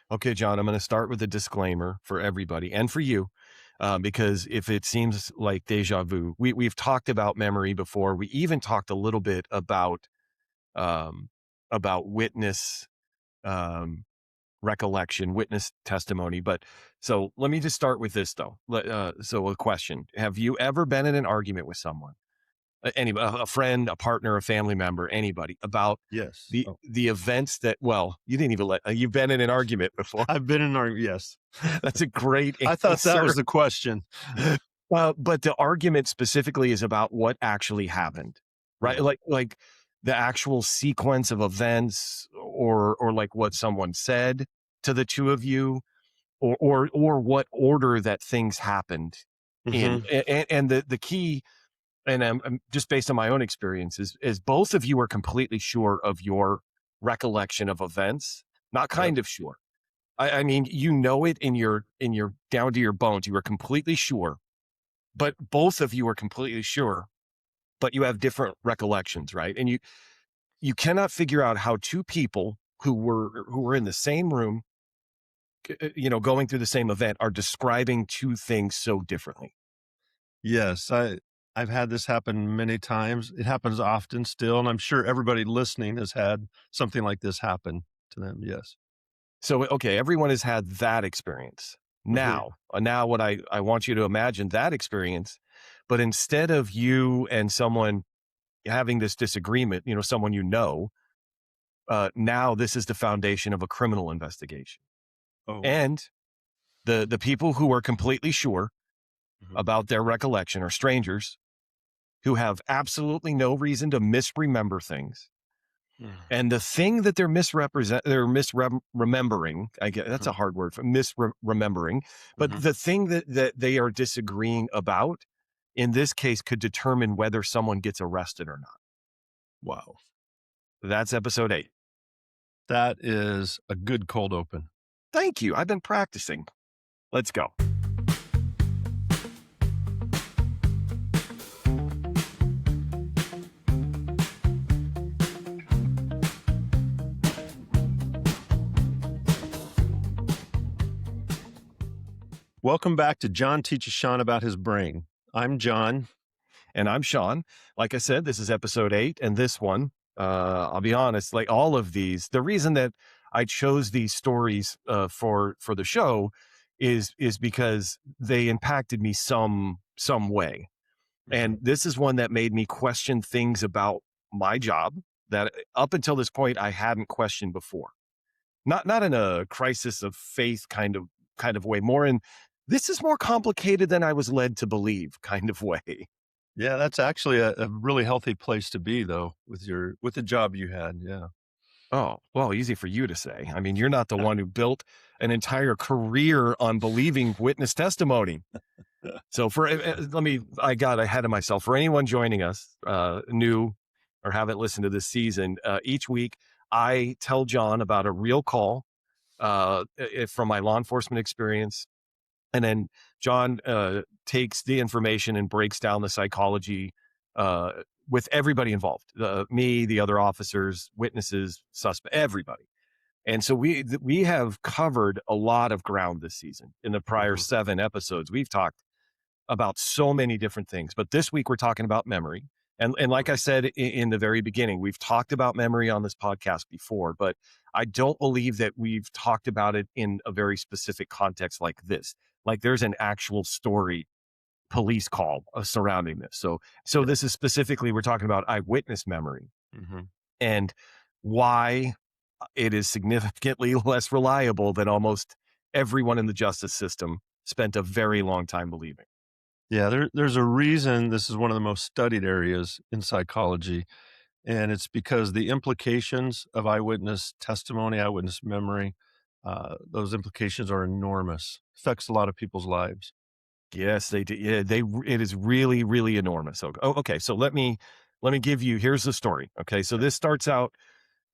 Okay, John, I'm going to start with a disclaimer for everybody and for you, because if it seems like deja vu, we've talked about memory before. We even talked a little bit um, about witness um, recollection, witness testimony. But so let me just start with this though. So a question: have you ever been in an argument with someone? A friend, a partner, a family member, anybody about Yes. the Oh, the events that well, you didn't even you've been in an argument before. I've been in yes. That's a great I thought that was answer. the question. But the argument specifically is about what actually happened, right? Yeah. Like the actual sequence of events or like what someone said to the two of you or what order that things happened in. Mhm. And the key and I'm just based on my own experience is both of you are completely sure of your recollection of events, not Yep. kind of sure. I mean, you know it in your down to your bones. You are completely sure, but both of you are completely sure, but you have different recollections, right? And you cannot figure out how two people who were in the same room, going through the same event are describing two things so differently. Yes, I've had this happen many times. It happens often still, and I'm sure everybody listening has had something like this happen to them. Yes. So, okay, everyone has had that experience. Mhm. Now what I want you to imagine that experience, but instead of you and someone having this disagreement, someone now this is the foundation of a criminal investigation. Oh. And the people who are completely sure Mhm. about their recollection are strangers who have absolutely no reason to misremember things. Mm. And the thing that they're misremembering, I guess that's Mhm. a hard word for misremembering, but Mhm. the thing that they are disagreeing about in this case could determine whether someone gets arrested or not. Wow. That's episode 8. That is a good cold open. Thank you. I've been practicing. Let's go. Welcome back to John Teaches Sean About His Brain. I'm John. And I'm Sean. Like I said, this is episode 8. And this one, I'll be honest, like all of these, the reason that I chose these stories for the show is because they impacted me some way. And Mhm. this is one that made me question things about my job that up until this point I hadn't questioned before. Not in a crisis of faith kind of way, more in this is more complicated than I was led to believe kind of way. Yeah, that's actually a really healthy place to be though with the job you had. Yeah. Oh, well, easy for you to say. I mean, you're not the one who built an entire career on believing witness testimony. So I got ahead of myself. For anyone joining us, new or haven't listened to this season, each week I tell John about a real call from my law enforcement experience. And then John takes the information and breaks down the psychology uh, with everybody involved, me, the other officers, witnesses, suspect, everybody. And so we have covered a lot of ground this season. In the prior Mhm. 7 episodes, we've talked about so many different things. But this week we're talking about memory. And like I said in the very beginning, we've talked about memory on this podcast before, but I don't believe that we've talked about it in a very specific context like this. Like there's an actual story police call surrounding this. So Yeah. this is specifically we're talking about eyewitness memory Mhm. and why it is significantly less reliable than almost everyone in the justice system spent a very long time believing. Yeah, there's a reason this is one of the most studied areas in psychology, and it's because the implications of eyewitness testimony, eyewitness memory, those implications are enormous. Affects a lot of people's lives. Yes, they do. Yeah, it is really, really enormous. Okay. So let me give you. Here's the story. Okay, so Okay. this starts out.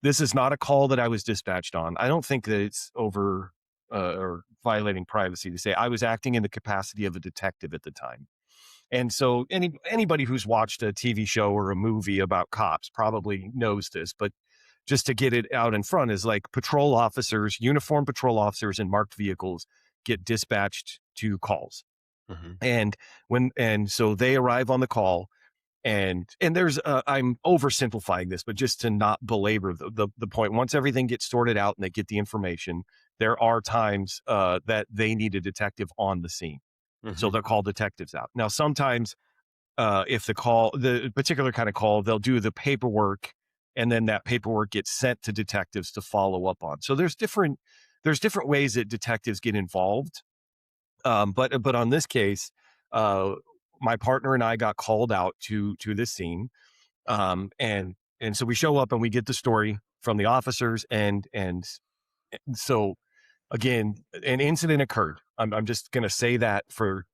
This is not a call that I was dispatched on. I don't think that it's over or violating privacy to say I was acting in the capacity of a detective at the time. And so anybody who's watched a TV show or a movie about cops probably knows this, but just to get it out in front, is like patrol officers, uniformed patrol officers in marked vehicles get dispatched to calls. Mhm. And so they arrive on the call, and there's I'm oversimplifying this, but just to not belabor the point, once everything gets sorted out and they get the information, there are times that they need a detective on the scene. So Mhm. they'll call detectives out. Now, sometimes if the particular kind of call, they'll do the paperwork, and then that paperwork gets sent to detectives to follow up on. So there's different ways that detectives get involved. But on this case, uh, my partner and I got called out to this scene, and so we show up and we get the story from the officers, and so again, an incident occurred. I'm just going to say that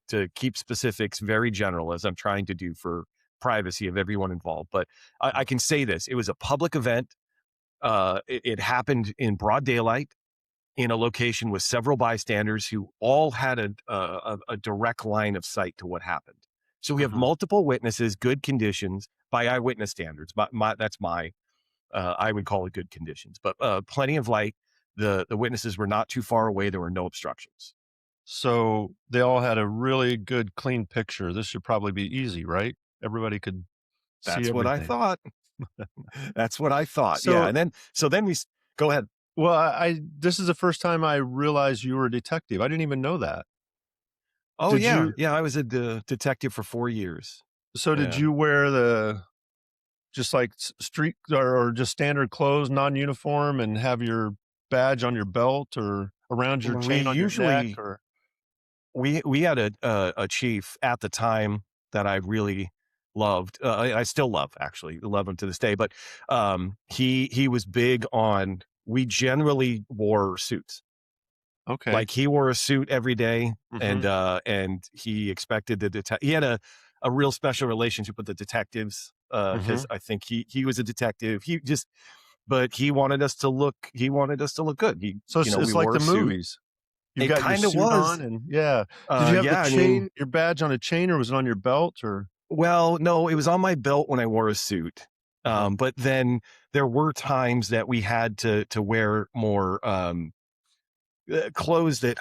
to keep specifics very general, as I'm trying to do for privacy of everyone involved. But I can say this: it was a public event. It happened in broad daylight in a location with several bystanders who all had a direct line of sight to what happened. So we have Mhm. multiple witnesses, good conditions by eyewitness standards. That's I would call it good conditions, but plenty of light. The witnesses were not too far away. There were no obstructions. So they all had a really good clean picture. This should probably be easy, right? Everybody could see That's what I everything. thought. That's what I thought. Yeah, So, and then go ahead. well, I this is the first time I realized you were a detective. I didn't even know that. Oh Did yeah, you yeah. I was a detective for 4 years. did Yeah. you wear the just like street or just standard clothes, non-uniform, and have your badge on your belt or around your We chain on your neck usually or we had a chief at the time that I really loved. I still love, actually love him to this day. But he was big on. We generally wore suits. okay. Like, he wore a suit every day, Mhm. and he expected the detect. He had a real special relationship with the detectives, because Mhm. I think he was a detective. But he wanted us to look. He wanted us to look good. So We it's like wore the a suit. movies. You've It got your kind of suit on was. and yeah. Did you have the Yeah. I mean, chain, your badge on a chain, or was it on your belt or well, no, it was on my belt when I wore a suit. Uh-huh. But then there were times that we had to wear more clothes that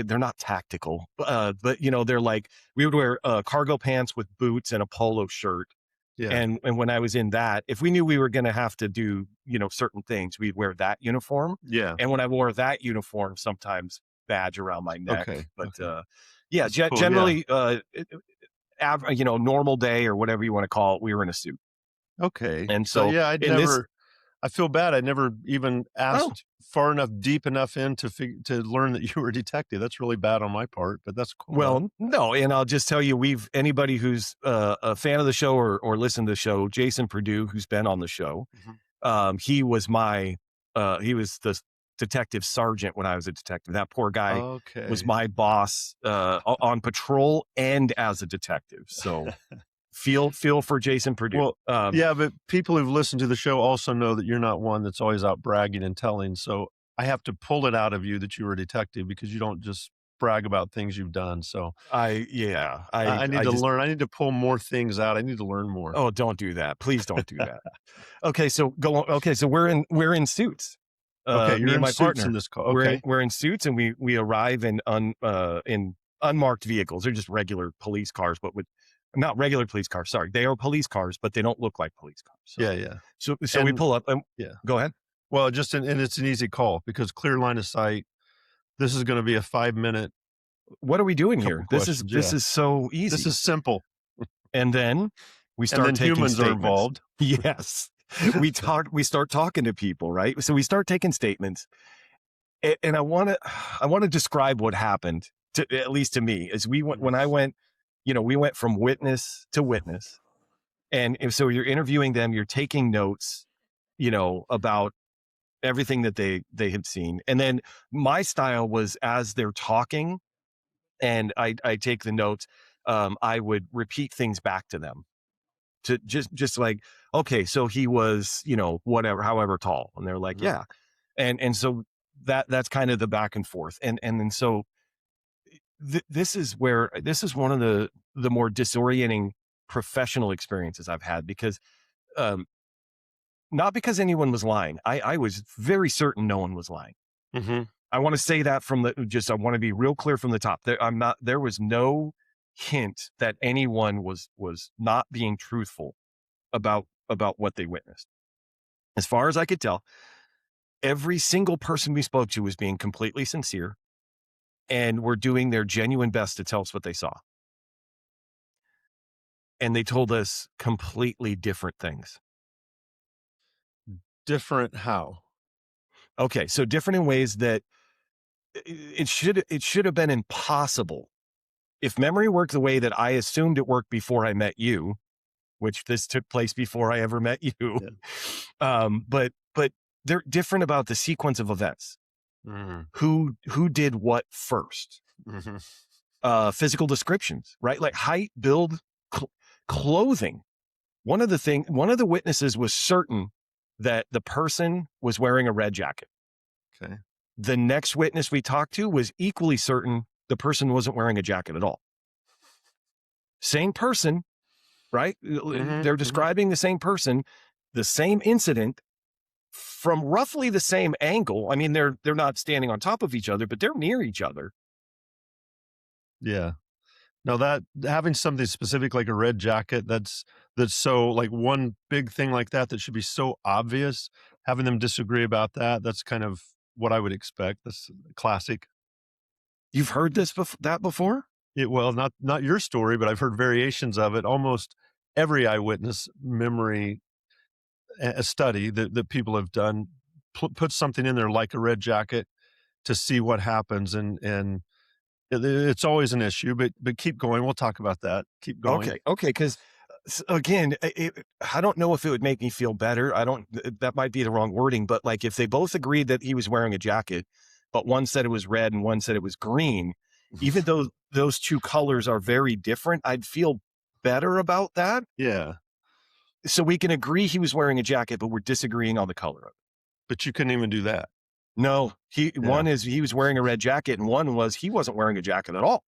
they're not tactical, but they're like, we would wear cargo pants with boots and a polo shirt. Yeah. And when I was in that, if we knew we were going to have to do, certain things, we'd wear that uniform. Yeah. And when I wore that uniform, sometimes badge around my neck. Okay. But Okay. yeah, That's cool. Yeah. generally, normal day or whatever you want to call it, we were in a suit. Okay. And So so yeah, in this, I feel bad. I never even oh, asked far enough, deep enough in to learn that you were a detective. That's really bad on my part, but that's cool though. well, no, and I'll just tell you, anybody who's a fan of the show or listen to the show, Jason Purdue, who's been on the show, Mhm. he was the detective sergeant when I was a detective. That poor guy was Okay. my boss on patrol and as a detective. So feel for Jason Purdue. Well, yeah, but people who've listened to the show also know that you're not one that's always out bragging and telling. So I have to pull it out of you that you were a detective because you don't just brag about things you've done. So I yeah, I need I to just learn. I need to pull more things out. I need to learn more. oh, don't do that. Please don't do that. Okay, so go on. Okay, so we're in suits. Okay, Me you're and in my suits in partner. this call. We're in Okay. we're in suits, and we arrive in unmarked vehicles. They're just regular police cars, but with not regular police cars. Sorry, they are police cars, but they don't look like police cars. So Yeah, yeah. so we And pull up and yeah. go ahead. Well, and it's an easy call because clear line of sight. This is going to be a 5 minute What are we doing couple here? This is questions. this Yeah. is so This easy. is simple. And then we And start then taking humans are statements. involved. Yes. We start talking to people, right? So we start taking statements. And I want to describe what happened, to at least to me, as we went Mhm. when I went, we went from witness to witness. And so you're interviewing them, you're taking notes, about everything that they had seen. And then my style was, as they're talking and I take the notes, I would repeat things back to them, to just like, okay, so he was, whatever, however tall. And they're like, Mhm. yeah. And so that's kind of the back and forth. And then so this is one of the more disorienting professional experiences I've had, because um not because anyone was lying. I was very certain no one was lying. Mhm. I want to say that from the I want to be real clear from the top. There was no hint that anyone was not being truthful about what they witnessed. As far as I could tell, every single person we spoke to was being completely sincere and were doing their genuine best to tell us what they saw. And they told us completely different things. Different how? Okay, so different in ways that it should have been impossible. If memory worked the way that I assumed it worked before I met you, which this took place before I ever met you, Yeah. but they're different about the sequence of events. Mhm. Who did what first? Mhm. Physical descriptions, right? Like height, build, cl- clothing. One of the witnesses was certain that the person was wearing a red jacket. Okay. The next witness we talked to was equally certain the person wasn't wearing a jacket at all. Same person, right? Mhm. They're Mhm. describing the same person, the same incident from roughly the same angle. I mean, they're not standing on top of each other, but they're near each other. Yeah. No, that having something specific like a red jacket, that's so like one big thing like that that should be so obvious, having them disagree about that, that's kind of what I would expect. That's classic. You've heard that before? Well, not your story, but I've heard variations of it. Almost every eyewitness memory a study that people have done put something in there like a red jacket to see what happens, and it's always an issue, but keep going. We'll talk about that. Keep going. Okay, because again, I don't know if it would make me feel better. I don't. That might be the wrong wording, but like if they both agreed that he was wearing a jacket, but one said it was red and one said it was green, even though those two colors are very different, I'd feel better about that. Yeah, So we can agree he was wearing a jacket, but we're disagreeing on the color of it. but you couldn't even do that. No, Yeah. one is he was wearing a red jacket, and one was he wasn't wearing a jacket at all.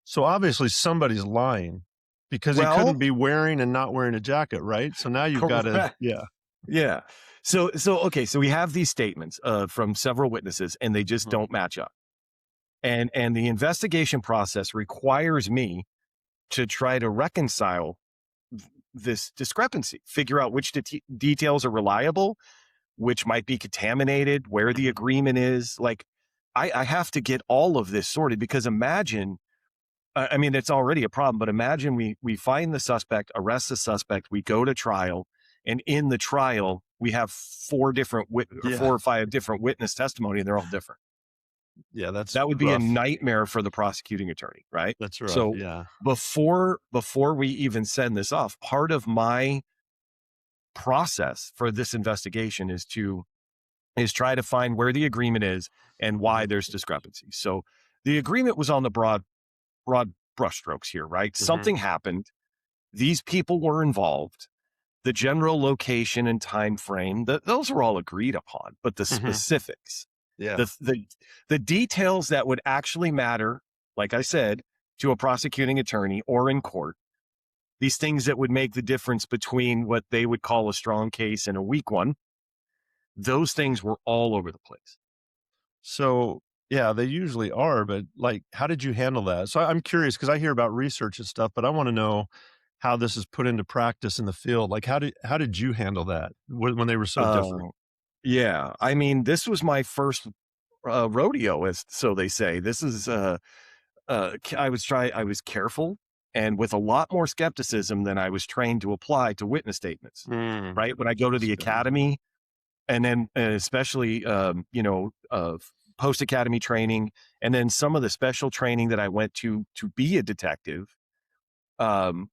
So obviously somebody's lying because he Well, couldn't be wearing and not wearing a jacket, right? So now you've got to, correct. yeah. Yeah. Okay. So we have these statements from several witnesses, and they just Mhm. don't match up. And the investigation process requires me to try to reconcile this discrepancy, figure out which details are reliable, which might be contaminated, where the Mhm. agreement is. Like, I have to get all of this sorted because imagine. I mean, it's already a problem, but imagine we find the suspect, arrest the suspect, we go to trial, and in the trial we have Yeah. 4 or 5 different witness testimony, and they're all different. Yeah, that's That would be a rough. nightmare for the prosecuting attorney, right? That's rough. So Yeah. before we even send this off, part of my process for this investigation is try to find where the agreement is and why Mhm. there's discrepancies. So the agreement was on the broad brushstrokes here, right? Mhm. Something happened. These people were involved. The general location and time frame, those were all agreed upon, but the Mhm. specifics, Yeah. the details that would actually matter, like I said, to a prosecuting attorney or in court, these things that would make the difference between what they would call a strong case and a weak one, those things were all over the place. So, yeah, they usually are, but, like, how did you handle that? So I'm curious because I hear about research and stuff, but I wanna know how this is put into practice in the field. Like, how did you handle that when they were so different? Uh, yeah, I mean, this was my first rodeo, as so they say. This is I was careful and with a lot more skepticism than I was trained to apply to witness statements. Mm, Right when I go to that's the good. academy, and then especially post academy training, and then some of the special training that I went to be a detective. Um,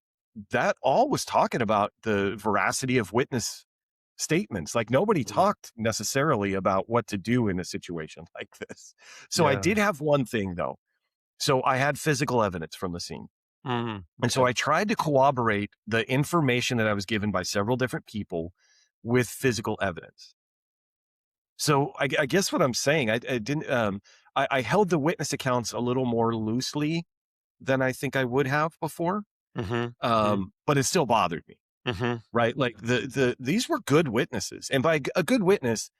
that all was talking about the veracity of witness statements. Like nobody Mhm. talked necessarily about what to do in a situation like this. So I Yeah. did have one thing though. So I had physical evidence from the scene. Mhm. And so Okay. I tried to corroborate the information that I was given by several different people with physical evidence. So I guess what I'm saying, I didn't, I held the witness accounts a little more loosely than I think I would have before, Mhm. Mhm. but it still bothered me. Mhm. right? Like these were good witnesses. And by a good witness,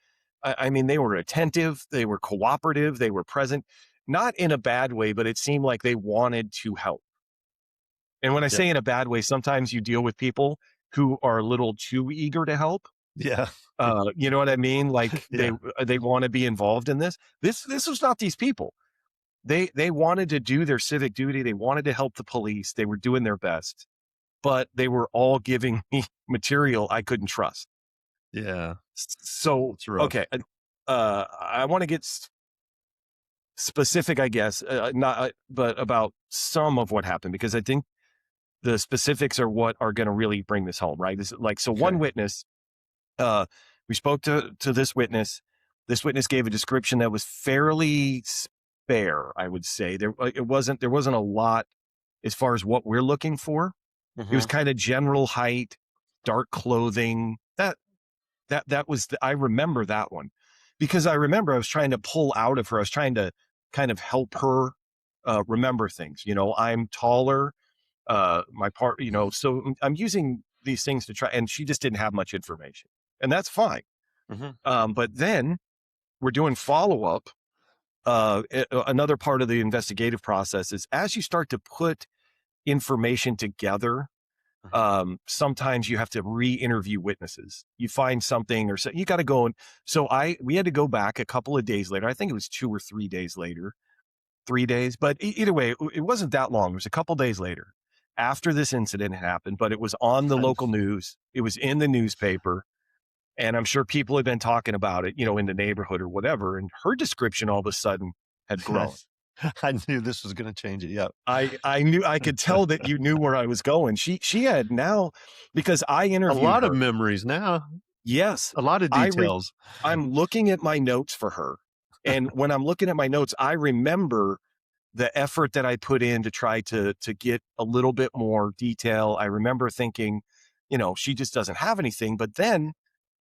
I mean, they were attentive, they were cooperative, they were present, not in a bad way, but it seemed like they wanted to help. And when I Yep. say in a bad way, sometimes you deal with people who are a little too eager to help. Yeah. You know what I mean? Like Yeah. they want to be involved in this. This was not these people. They wanted to do their civic duty. They wanted to help the police. They were doing their best, but they were all giving me material I couldn't trust. Yeah. So It's rough. okay, I want to get specific, I guess, not, but about some of what happened because I think the specifics are what are going to really bring this home, right? This, like, so one Okay. witness, uh, we spoke to this witness. This witness gave a description that was fairly spare, I would say. There wasn't a lot as far as what we're looking for. It was Mhm. kind of general height, dark clothing. That was I remember that one because I remember I was trying to pull out of her. I was trying to kind of help her remember things. You know, I'm taller. My part, you know, so I'm using these things to try, and she just didn't have much information, and that's fine. Mhm. But then we're doing follow up. Another part of the investigative process is as you start to put information together, Mhm. sometimes you have to re-interview witnesses. You find something or so you got to go and so we had to go back a couple of days later. I think it was 2 or 3 days later, 3 days, but either way, it wasn't that long. It was a couple days later after this incident happened, but it was on the local news. It was in the newspaper. And I'm sure people had been talking about it, you know, in the neighborhood or whatever. And her description all of a sudden had grown. I knew this was gonna change it, yep. I knew I could tell that you knew where I was going. She had now because I A interviewed lot of her. memories now, Yes, a lot of I re details. I'm looking at my notes for her, and when I'm looking at my notes, I remember the effort that I put in to try to get a little bit more detail. I remember thinking, you know, she just doesn't have anything. But then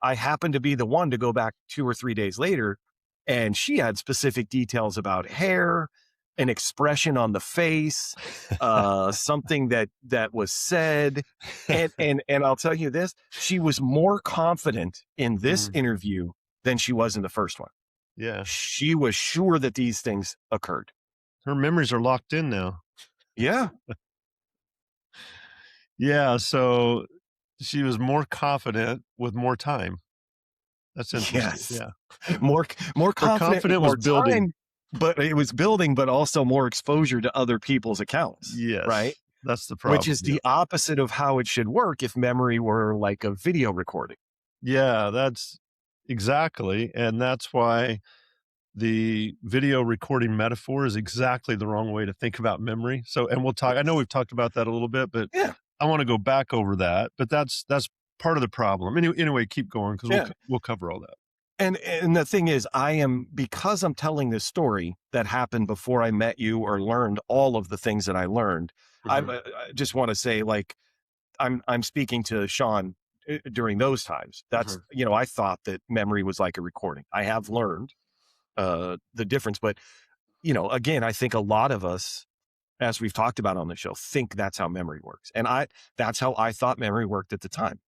I happened to be the one to go back 2 or 3 days later, and she had specific details about hair, an expression on the face, something that was said. And I'll tell you this, she was more confident in this Mm, interview than she was in the first one. yeah. She was sure that these things occurred. Her memories are locked in now. Yeah. Yeah, so she was more confident with more time. That's interesting, Yes. yeah. More Her confident with confidence was more building. time, but it was building, but also more exposure to other people's accounts, right? Yes, that's the Which problem, is yeah. the opposite of how it should work if memory were like a video recording. Yeah, that's exactly, and that's why the video recording metaphor is exactly the wrong way to think about memory. So and we'll talk I know Yes. we've talked about that a little bit, but Yeah. I wanna go back over that, but that's part of the problem. Anyway, keep going 'cause Yeah. we'll cover all that. And the thing is, I am because I'm telling this story that happened before I met you or learned all of the things that I learned. Mhm, I just want to say, like, I'm speaking to Sean during those times. That's mhm. you know, I thought that memory was like a recording. I have learned the difference, but you know, again, I think a lot of us, as we've talked about on the show, think that's how memory works, and I that's how I thought memory worked at the time.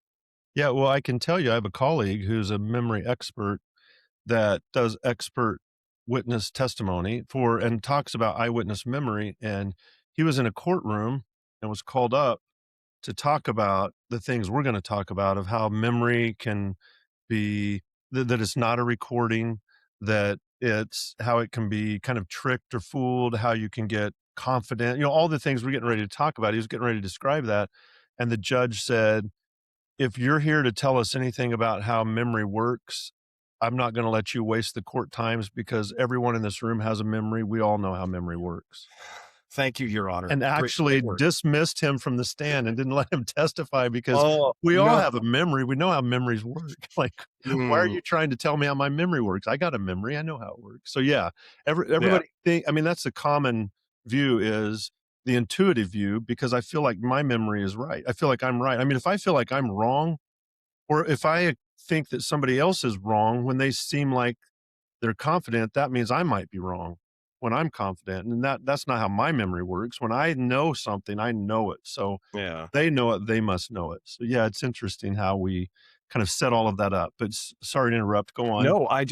Yeah, well, I can tell you I have a colleague who's a memory expert that does expert witness testimony for and talks about eyewitness memory, and he was in a courtroom and was called up to talk about the things we're gonna talk about of how memory can be that it's not a recording, that it's how it can be kind of tricked or fooled, how you can get confident, all the things we're getting ready to talk about. He was getting ready to describe that, and the judge said, "If you're here to tell us anything about how memory works, I'm not gonna let you waste the court times because everyone in this room has a memory. We all know how memory works." Thank you, Your Honor. And Great actually work. dismissed him from the stand and didn't let him testify because Oh we all no. have a memory. We know how memories work. Like, why are Mm, you trying to tell me how my memory works? I got a memory. I know how it works. So yeah, yeah. everybody think. I mean, that's the common view is the intuitive view because I feel like my memory is right. I feel like I'm right. I mean, if I feel like I'm wrong, or if I think that somebody else is wrong when they seem like they're confident, that means I might be wrong. when I'm confident, and that's not how my memory works. When I know something, I know it. So Yeah. they know it, they must know it. So yeah, it's interesting how we kind of set all of that up. But sorry to interrupt. Go on. No, I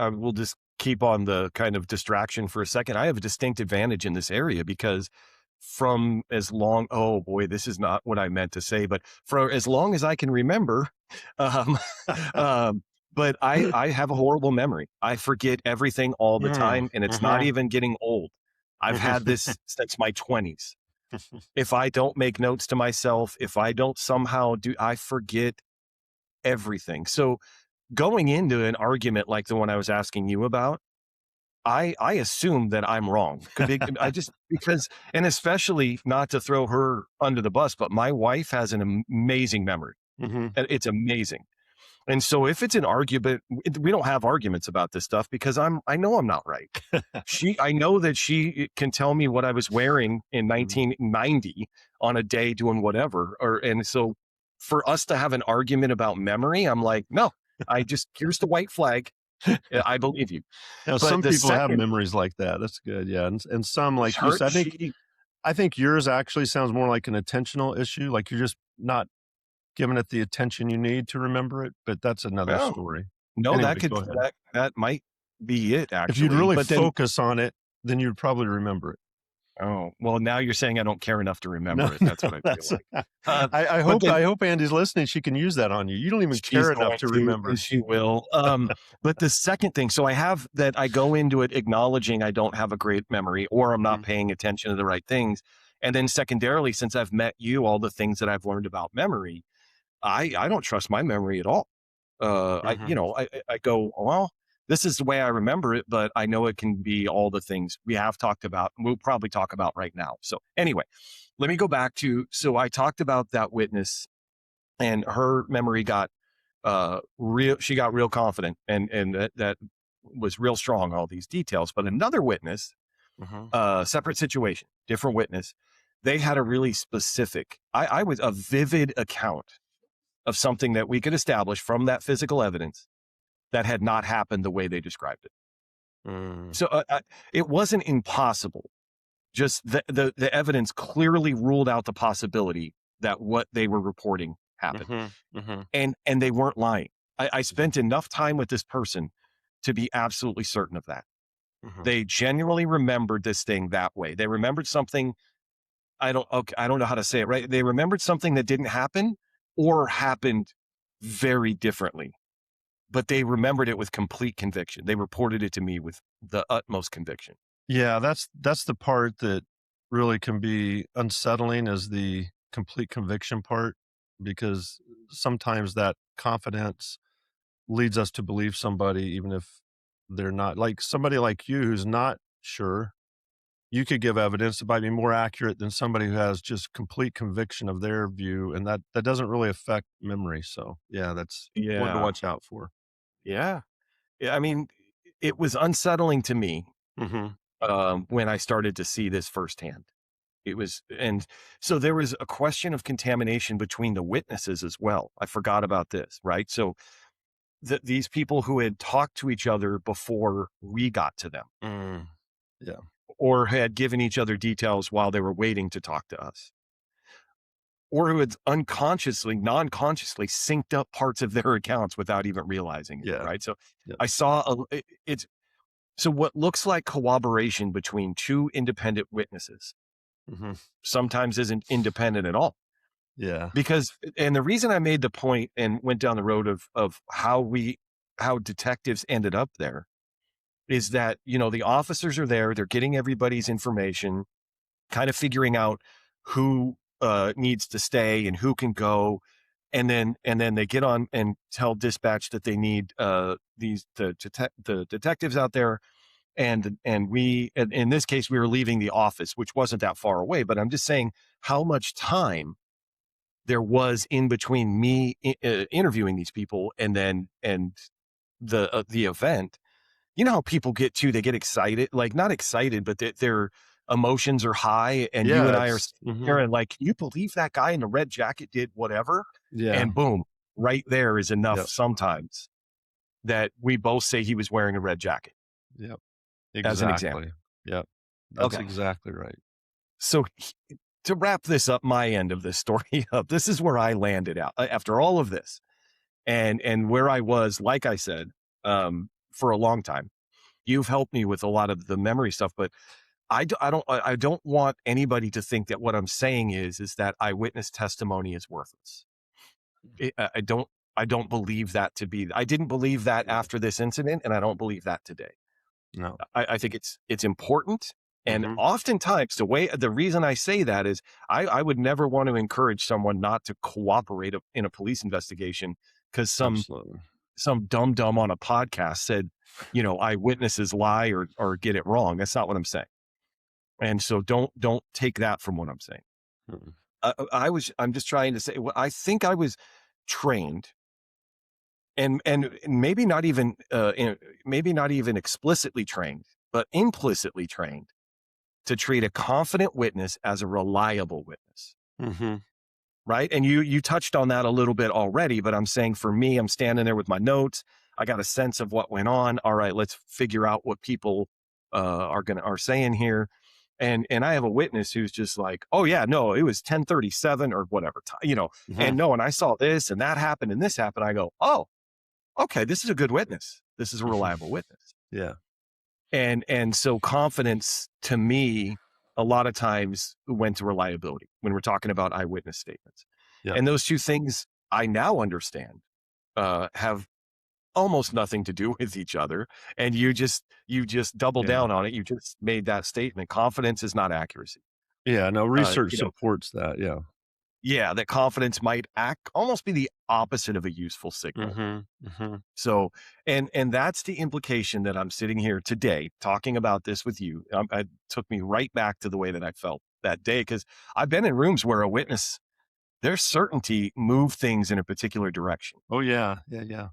will just keep on the kind of distraction for a second. I have a distinct advantage in this area because from as long oh boy, this is not what I meant to say, but for as long as I can remember, um, um, but I have a horrible memory. I forget everything all the Mm, time, and it's not mhm, even getting old. I've had this since my 20s. If I don't make notes to myself, if I don't somehow do, I forget everything. So going into an argument like the one I was asking you about, I assume that I'm wrong. I just because, and especially not to throw her under the bus, but my wife has an amazing memory. mhm. It's amazing. And so if it's an argument, we don't have arguments about this stuff because I know I'm not right. I know that she can tell me what I was wearing in Mm. 1990 on a day doing whatever. And so for us to have an argument about memory, I'm like, no, here's the white flag. Yeah, I believe you. Now, But some the people have second, memories like that. That's good. Yeah, and some like you her, said. she, I think yours actually sounds more like an attentional issue. Like you're just not giving it the attention you need to remember it. But that's another well, story. no, Anyway, go ahead. that might be it If you'd actually. really But then, focus on it, then you'd probably remember it. oh, well, now you're saying I don't care enough to No, remember it. no, That's what I feel that's. like. Uh, I but hope then I hope Andy's listening. She can use that on you. You don't even she's care enough going to to, remember. she will. But the second thing, so I have that I go into it acknowledging I don't have a great memory or I'm not Mhm, paying attention to the right things. And then secondarily, since I've met you, all the things that I've learned about memory, I don't trust my memory at all. mhm, I go, well, this is the way I remember it, but I know it can be all the things we have talked about. And we'll probably talk about right now. So anyway, let me go back to, so I talked about that witness and her memory got real. She got real confident and that was real strong, all these details. But another witness, mhm, separate situation, different witness, they had a really specific, I was a vivid account of something that we could establish from that physical evidence that had not happened the way they described it. mm, So it wasn't impossible. Just the evidence clearly ruled out the possibility that what they were reporting happened, mhm, mhm, and they weren't lying. I mhm, spent enough time with this person to be absolutely certain of that. mhm. They genuinely remembered this thing that way. They remembered something. I don't know how to say it right. They remembered something that didn't happen or happened very differently, but they remembered it with complete conviction. They reported it to me with the utmost conviction. Yeah, that's the part that really can be unsettling is the complete conviction part, because sometimes that confidence leads us to believe somebody even if they're not. Like somebody like you who's not sure, you could give evidence that might be more accurate than somebody who has just complete conviction of their view, and that doesn't really affect memory. So, yeah, that's one to Yeah. watch out for. Yeah. Yeah. I mean, it was unsettling to me Mhm, when I started to see this firsthand. It was, and so there was a question of contamination between the witnesses as well. I forgot about this, right? So these people who had talked to each other before we got to them mm, yeah, or had given each other details while they were waiting to talk to us or who had unconsciously, non-consciously synced up parts of their accounts without even realizing it, yeah, right? So yeah, I saw it's so what looks like corroboration between two independent witnesses mhm, sometimes isn't independent at all. yeah, Because and the reason I made the point and went down the road of how detectives ended up there is that, the officers are there, they're getting everybody's information, kind of figuring out who needs to stay and who can go. And then they get on and tell dispatch that they need the detectives out there. And we in this case we were leaving the office, which wasn't that far away. But I'm just saying how much time there was in between me interviewing these people and the event. You know how people get too, they get excited, like not excited, but their emotions are high. And you and yeah. I are It's sitting there mhm, and like, can you believe that guy in the red jacket did whatever? yeah, And boom, right there is enough yep, sometimes that we both say he was wearing a red jacket yep, as an example. exactly. Yep. That's Okay. exactly right. So to wrap this up, my end of this story up, this is where I landed out after all of this and where I was, like I said, for a long time. You've helped me with a lot of the memory stuff, but I don't want anybody to think that what I'm saying is that eyewitness testimony is worthless. I don't believe that to be. I didn't believe that Yeah. after this incident, and I don't believe that today. No. I think it's important, and Mhm. oftentimes the reason I say that is I would never want to encourage someone not to cooperate in a police investigation because Absolutely. some dumb dumb on a podcast said, eyewitnesses lie or get it wrong. That's not what I'm saying. And so don't take that from what I'm saying. Mm-mm. I'm just trying to say, well, I think I was trained and maybe not even maybe not even explicitly trained, but implicitly trained to treat a confident witness as a reliable witness. Mhm. Right. And you touched on that a little bit already, but I'm saying for me, I'm standing there with my notes. I got a sense of what went on. All right, let's figure out what people are saying here. And I have a witness who's just like, oh yeah, no, it was 10:37 or whatever time, Mhm. and no, and I saw this and that happened and this happened. I go, oh, okay, this is a good witness. This is a Mhm. reliable witness. Yeah. And so confidence to me a lot of times went to reliability when we're talking about eyewitness statements. Yep. And those two things I now understand have almost nothing to do with each other. And you just double Yeah. down on it. You just made that statement. Confidence is not accuracy. Yeah, no, research You know, supports that, yeah. yeah, that confidence might act almost be the opposite of a useful signal. Mhm. Mhm. So, and that's the implication that I'm sitting here today talking about this with you. It took me right back to the way that I felt that day because I've been in rooms where a witness, their certainty moved things in a particular direction. Oh, yeah. Yeah, yeah.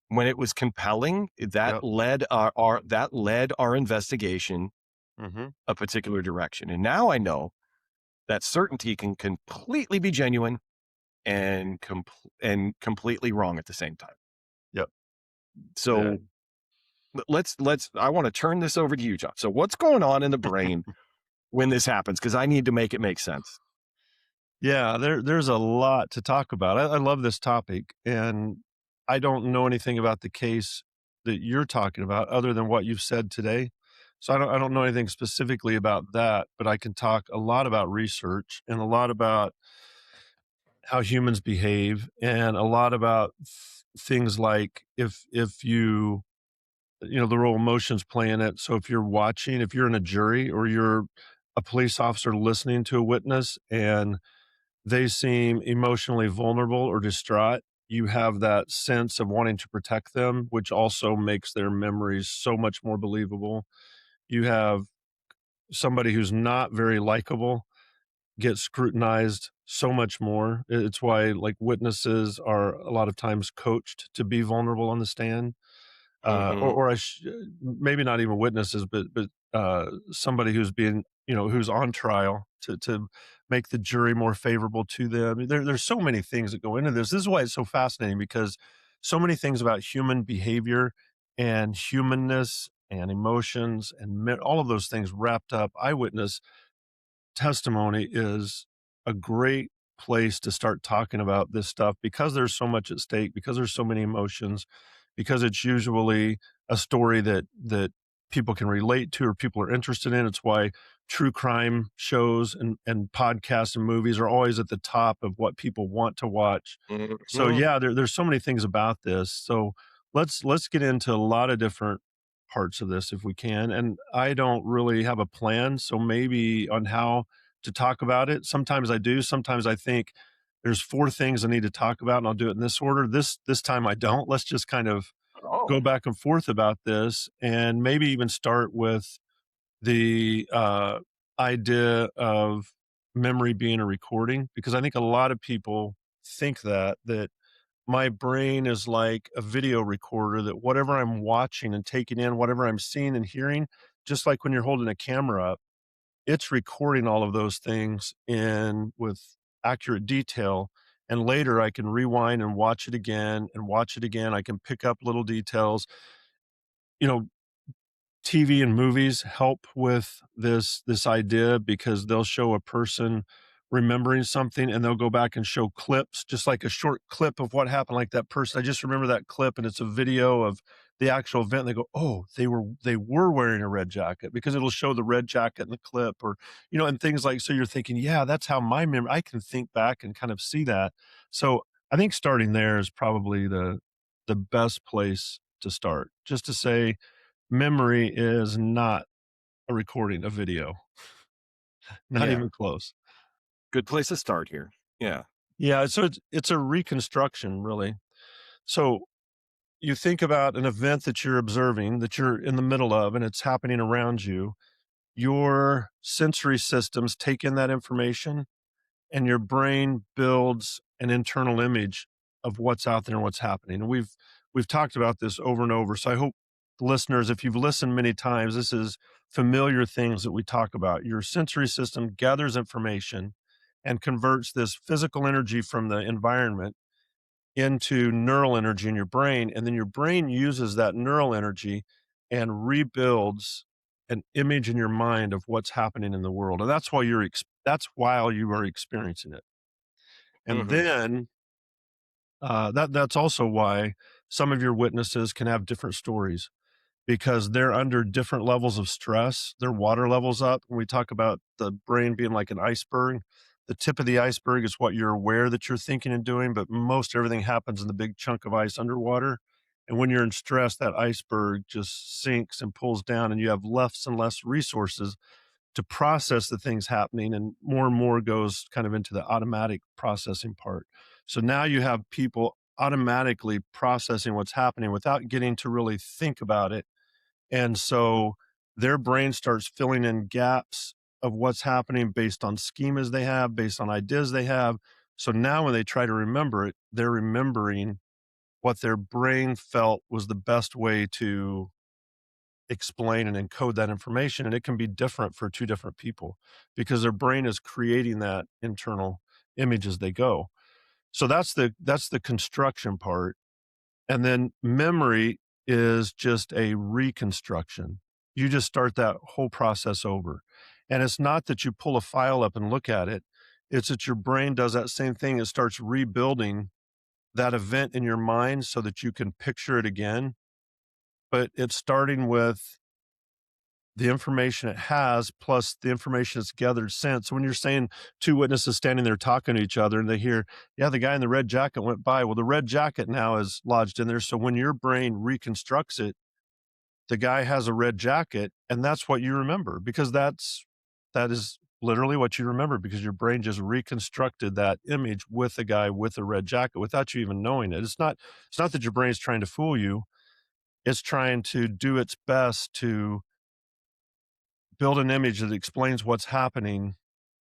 When it was compelling, that Yep. led our investigation Mhm. a particular direction. And now I know that certainty can completely be genuine and completely wrong at the same time. Yep. Yeah. So let's I want to turn this over to you, John. So what's going on in the brain when this happens? Because I need to make it make sense. Yeah, there's a lot to talk about. I love this topic, and I don't know anything about the case that you're talking about other than what you've said today. So I don't know anything specifically about that, but I can talk a lot about research and a lot about how humans behave and a lot about things like if the role emotions play in it. So if you're watching, if you're in a jury or you're a police officer listening to a witness and they seem emotionally vulnerable or distraught, you have that sense of wanting to protect them, which also makes their memories so much more believable. You have somebody who's not very likable get scrutinized so much more. It's why, like, witnesses are a lot of times coached to be vulnerable on the stand, Mhm. or maybe not even witnesses, but somebody who's being, who's on trial to make the jury more favorable to them. There's so many things that go into this. This is why it's so fascinating because so many things about human behavior and humanness and emotions and all of those things wrapped up. Eyewitness testimony is a great place to start talking about this stuff because there's so much at stake, because there's so many emotions, because it's usually a story that people can relate to or people are interested in. It's why true crime shows and podcasts and movies are always at the top of what people want to watch. So Mhm. yeah, there's so many things about this. So let's get into a lot of different parts of this if we can. And I don't really have a plan, so maybe on how to talk about it. Sometimes I do. Sometimes I think there's four things I need to talk about, and I'll do it in this order. This time I don't. Let's just kind of Oh. go back and forth about this, and maybe even start with the idea of memory being a recording, because I think a lot of people think that my brain is like a video recorder, that whatever I'm watching and taking in, whatever I'm seeing and hearing, just like when you're holding a camera up, it's recording all of those things in with accurate detail. And later I can rewind and watch it again and watch it again. I can pick up little details. You know, TV and movies help with this idea because they'll show a person remembering something and they'll go back and show clips, just like a short clip of what happened, like that person. I just remember that clip and it's a video of the actual event. And they go, oh, they were wearing a red jacket because it'll show the red jacket in the clip or, and things like, so you're thinking, yeah, that's how my memory, I can think back and kind of see that. So I think starting there is probably the best place to start, just to say, memory is not a recording, a video, not Yeah. even close. Good place to start here. Yeah. Yeah, so it's a reconstruction, really. So you think about an event that you're observing, that you're in the middle of, and it's happening around you. Your sensory systems take in that information, and your brain builds an internal image of what's out there and what's happening. And we've talked about this over and over. So I hope listeners, if you've listened many times, this is familiar things that we talk about. Your sensory system gathers information and converts this physical energy from the environment into neural energy in your brain. And then your brain uses that neural energy and rebuilds an image in your mind of what's happening in the world. And that's why that's while you are experiencing it. And Hmm. then that's also why some of your witnesses can have different stories because they're under different levels of stress. Their water levels up. When we talk about the brain being like an iceberg, the tip of the iceberg is what you're aware that you're thinking and doing, but most everything happens in the big chunk of ice underwater. And when you're in stress, that iceberg just sinks and pulls down, and you have less and less resources to process the things happening, and more goes kind of into the automatic processing part. So now you have people automatically processing what's happening without getting to really think about it. And so their brain starts filling in gaps of what's happening based on schemas they have, based on ideas they have. So now when they try to remember it, they're remembering what their brain felt was the best way to explain and encode that information. And it can be different for two different people because their brain is creating that internal image as they go. So that's the construction part. And then memory is just a reconstruction. You just start that whole process over. And it's not that you pull a file up and look at it. It's that your brain does that same thing. It starts rebuilding that event in your mind so that you can picture it again. But it's starting with the information it has plus the information it's gathered since. So when you're saying two witnesses standing there talking to each other and they hear, yeah, the guy in the red jacket went by. Well, the red jacket now is lodged in there. So when your brain reconstructs it, the guy has a red jacket and that's what you remember because that is literally what you remember because your brain just reconstructed that image with a guy with a red jacket without you even knowing it. It's not that your brain's trying to fool you. It's trying to do its best to build an image that explains what's happening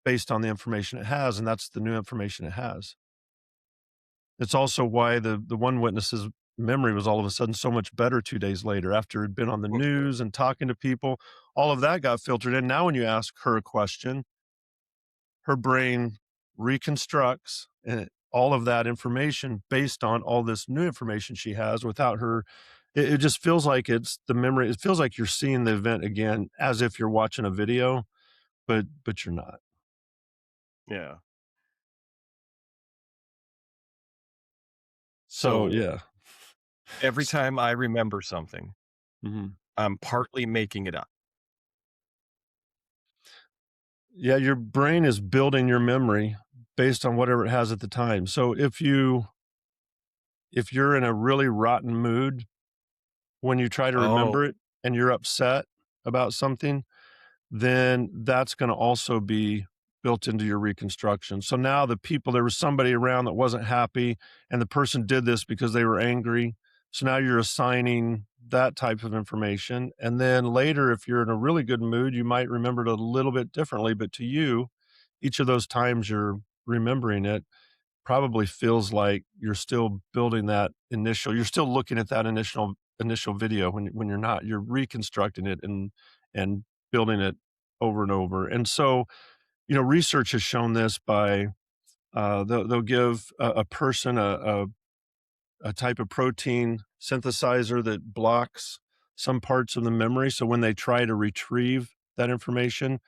based on the information it has, and that's the new information it has. It's also why the one witness's memory was all of a sudden so much better 2 days later after it'd been on the news and talking to people. All of that got filtered in. Now when you ask her a question, her brain reconstructs, all of that information based on all this new information she has without her. It just feels like it's the memory. It feels like you're seeing the event again as if you're watching a video, but you're not. Yeah. So, So yeah. every time I remember something, Mhm. I'm partly making it up. Yeah, your brain is building your memory based on whatever it has at the time. So if you're in a really rotten mood when you try to Oh, remember it and you're upset about something, then that's gonna also be built into your reconstruction. So now there was somebody around that wasn't happy, and the person did this because they were angry. So now you're assigning that type of information. And then later, if you're in a really good mood, you might remember it a little bit differently. But to you, each of those times you're remembering it probably feels like you're still building you're still looking at that initial video when you're not. You're reconstructing it and building it over and over. And so, research has shown this by they'll give a person a type of protein synthesizer that blocks some parts of the memory. So when they try to retrieve that information,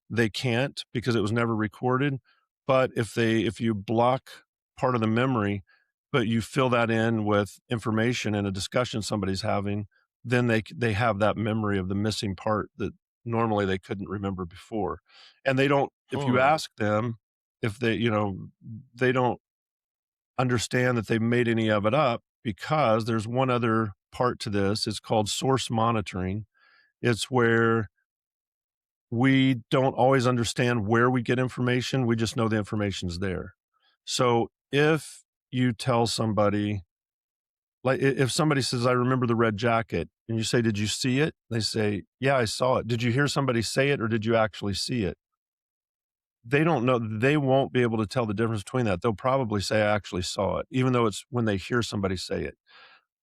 they can't because it was never recorded. But if you block part of the memory, but you fill that in with information in a discussion somebody's having, then they have that memory of the missing part that normally they couldn't remember before. And they don't, if you Hmm. ask them if they, they don't understand that they've made any of it up, because there's one other part to this. It's called source monitoring. It's where we don't always understand where we get information. We just know the information's there. So if you tell somebody, like if somebody says, I remember the red jacket, and you say, did you see it? They say, yeah, I saw it. Did you hear somebody say it, or did you actually see it? They don't know. They won't be able to tell the difference between that. They'll probably say, I actually saw it, even though it's when they hear somebody say it.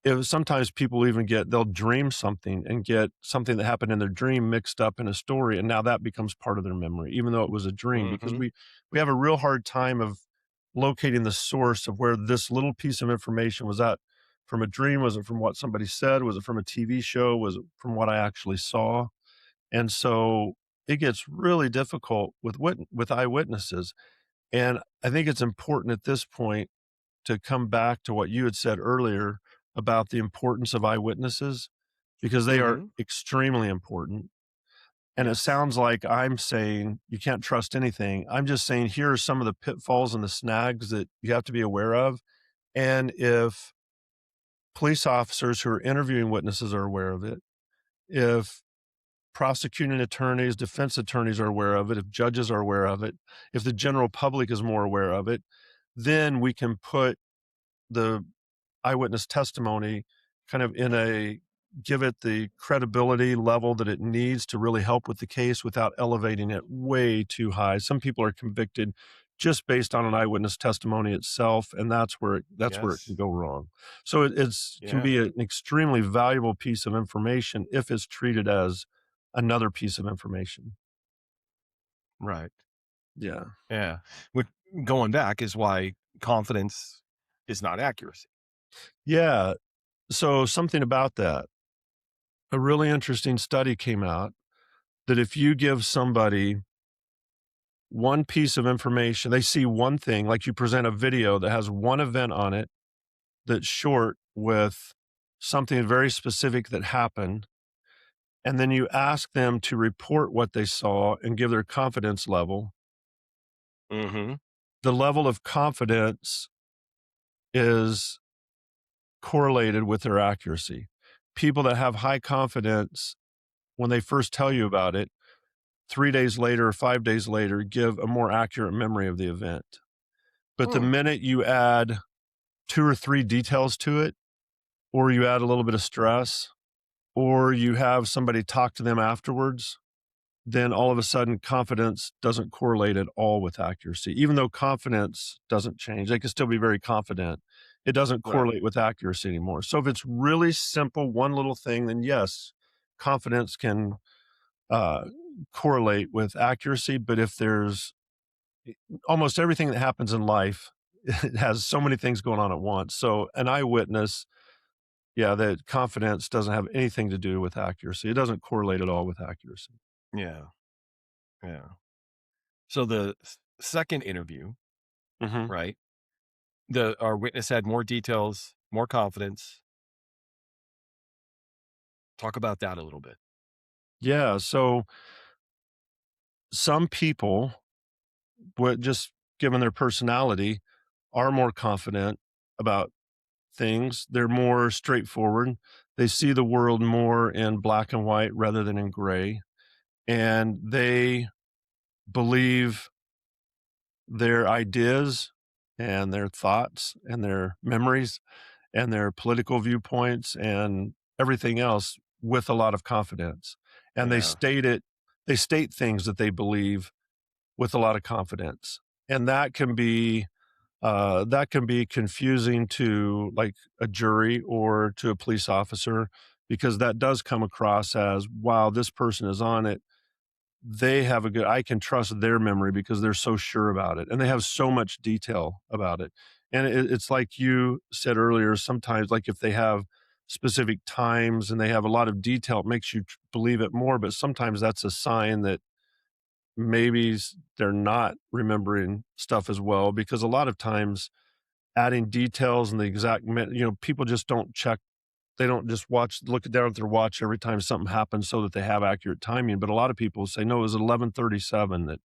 If sometimes people even they'll dream something and get something that happened in their dream mixed up in a story, and now that becomes part of their memory, even though it was a dream, because Hmm. we have a real hard time of locating the source of where this little piece of information was at. From a dream? Was it from what somebody said? Was it from a TV show? Was it from what I actually saw? And so it gets really difficult with eyewitnesses. And I think it's important at this point to come back to what you had said earlier about the importance of eyewitnesses, because they are Hmm. extremely important. And it Yes. sounds like I'm saying you can't trust anything. I'm just saying here are some of the pitfalls and the snags that you have to be aware of. And if police officers who are interviewing witnesses are aware of it, if prosecuting attorneys, defense attorneys are aware of it, if judges are aware of it, if the general public is more aware of it, then we can put the eyewitness testimony kind of give it the credibility level that it needs to really help with the case without elevating it way too high. Some people are convicted just based on an eyewitness testimony itself, and that's where it can Yes. go wrong. So can Yeah. be an extremely valuable piece of information if it's treated as another piece of information. Right. Yeah. Yeah. Which, going back, is why confidence is not accuracy. Yeah. So something about that. A really interesting study came out that if you give somebody one piece of information, they see one thing, like you present a video that has one event on it that's short with something very specific that happened, and then you ask them to report what they saw and give their confidence level. Hmm. The level of confidence is correlated with their accuracy. People that have high confidence, when they first tell you about it, 3 days later or 5 days later, give a more accurate memory of the event. But the Hmm. minute you add two or three details to it, or you add a little bit of stress, or you have somebody talk to them afterwards, then all of a sudden confidence doesn't correlate at all with accuracy. Even though confidence doesn't change, they can still be very confident. It doesn't Right. correlate with accuracy anymore. So if it's really simple, one little thing, then yes, confidence can uh, correlate with accuracy. But if there's almost everything that happens in life, it has so many things going on at once. So an eyewitness, yeah, that confidence doesn't have anything to do with accuracy. It doesn't correlate at all with accuracy. Yeah. Yeah. So the second interview, Mhm. right? Our witness had more details, more confidence. Talk about that a little bit. Yeah, so some people, just given their personality, are more confident about things. They're more straightforward. They see the world more in black and white rather than in gray, and they believe their ideas and their thoughts and their memories and their political viewpoints and everything else with a lot of confidence. And Yeah. they state things that they believe with a lot of confidence. And that can be confusing to like a jury or to a police officer, because that does come across as, wow, this person is on it. They have I can trust their memory because they're so sure about it and they have so much detail about it. And it's like you said earlier, sometimes like if they have specific times and they have a lot of detail, it makes you believe it more. But sometimes that's a sign that maybe they're not remembering stuff as well, because a lot of times adding details and the exact people just don't check. They don't just look down at their watch every time something happens so that they have accurate timing. But a lot of people say, no, it was 11:37 that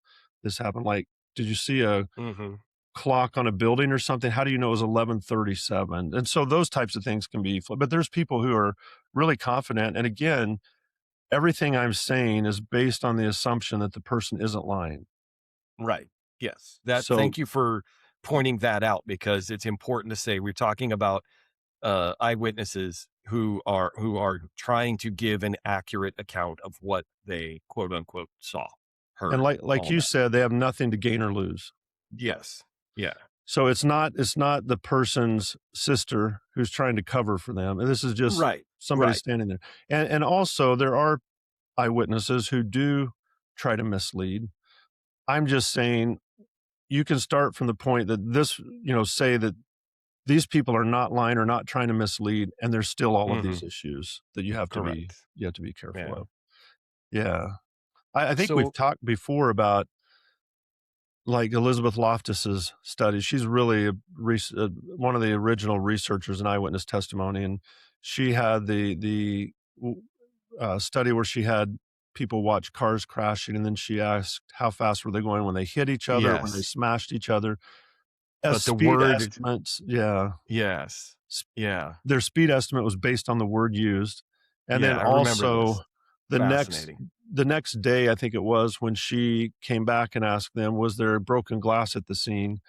this happened. Like, did you see a Hmm. clock on a building or something? How do you know it was 11:37? And so those types of things can be, but there's people who are really confident. And again, everything I'm saying is based on the assumption that the person isn't lying. Right. Yes. That. So, Thank you for pointing that out because it's important to say we're talking about eyewitnesses who are trying to give an accurate account of what they quote unquote saw, and heard, like all you that. said, they have nothing to gain or lose. Yes. Yeah. So it's not the person's sister who's trying to cover for them. And this is just Right. somebody Right. standing there. And also there are eyewitnesses who do try to mislead. I'm just saying you can start from the point that say that these people are not lying or not trying to mislead, and there's still all of these Hmm. issues that you have to be careful Yeah. of. Yeah. I think we've So talked before about like Elizabeth Loftus's study. She's really one of the original researchers in eyewitness testimony, and she had the study where she had people watch cars crashing, and then she asked how fast were they going when they hit each other, when they yes, smashed each other, as but the speed word. estimates. Yeah, Yes. Yeah. their speed estimate was based on the word used. And Yeah. then I remember also this. the next Fascinating. the next day, I think it was, when she came back and asked them, was there broken glass at the scene?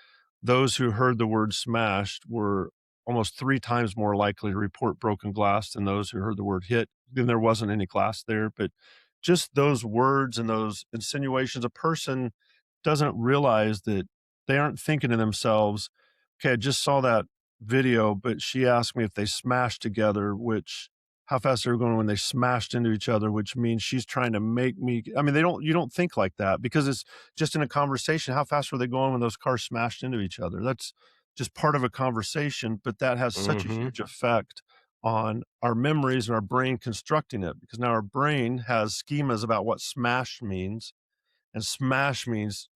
Those who heard the word smashed were almost 3 times more likely to report broken glass than those who heard the word hit. Then there wasn't any glass there, but just those words and those insinuations, a person doesn't realize that they aren't thinking to themselves, okay, I just saw that video, but she asked me if they smashed together, which how fast they were going when they smashed into each other, which means she's trying to make me. I mean, you don't think like that because it's just in a conversation. How fast were they going when those cars smashed into each other? That's just part of a conversation, but that has such a Hmm. huge effect on our memories and our brain constructing it, because now our brain has schemas about what smash means, and smash means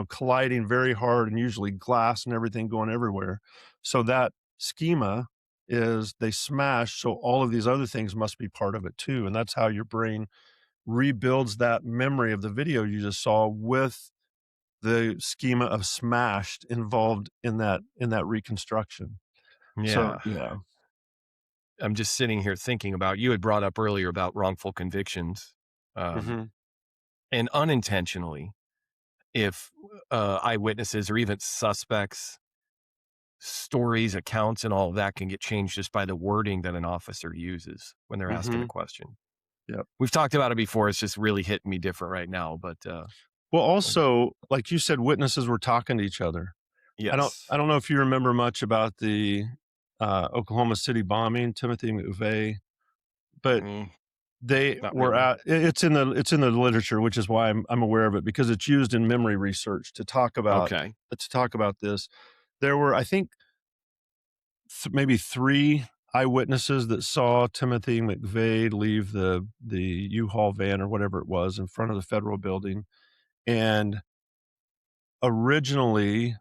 colliding very hard, and usually glass and everything going everywhere. So that schema is they smash, so all of these other things must be part of it too, and that's how your brain rebuilds that memory of the video you just saw with the schema of smashed involved in that reconstruction. So Yeah. yeah. I'm just sitting here thinking about you had brought up earlier about wrongful convictions. Um, Mhm. and unintentionally, if eyewitnesses or even suspects, stories, accounts, and all of that can get changed just by the wording that an officer uses when they're asking a Mhm. question. Yep. We've talked about it before. It's just really hitting me different right now. But Well, also, like you said, witnesses were talking to each other. I don't yes, I don't know if you remember much about the, Oklahoma City bombing, Timothy McVeigh, but mm, they not were really. it's in the literature, which is why I'm aware of it, because it's used in memory research Okay. to talk about this. There were, I think, maybe 3 eyewitnesses that saw Timothy McVeigh leave the U-Haul van or whatever it was in front of the Federal building, and originally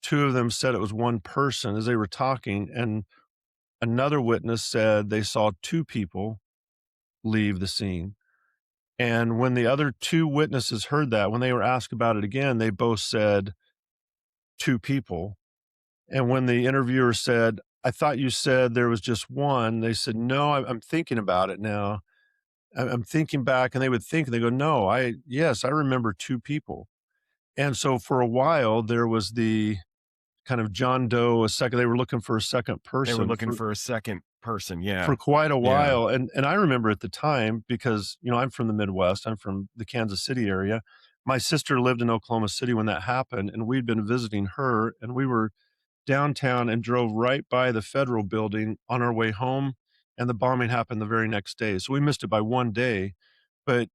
2 of them said it was one person as they were talking, and another witness said they saw 2 people leave the scene. And when the other 2 witnesses heard that, when they were asked about it again, they both said 2 people. And when the interviewer said, "I thought you said there was just one," they said, "No, I'm thinking about it now. I'm thinking back," and they would think, and they go, "No, yes, I remember 2 people." And so for a while, there was the kind of John Doe, a second, they were looking for a second They were person looking for a second person. for Yeah. quite a Yeah. while. And I remember at the time, because, I'm from the Midwest, I'm from the Kansas City area. My sister lived in Oklahoma City when that happened, and we'd been visiting her, and we were downtown and drove right by the Federal building on our way home, and the bombing happened the very next day. So we missed it by one day. But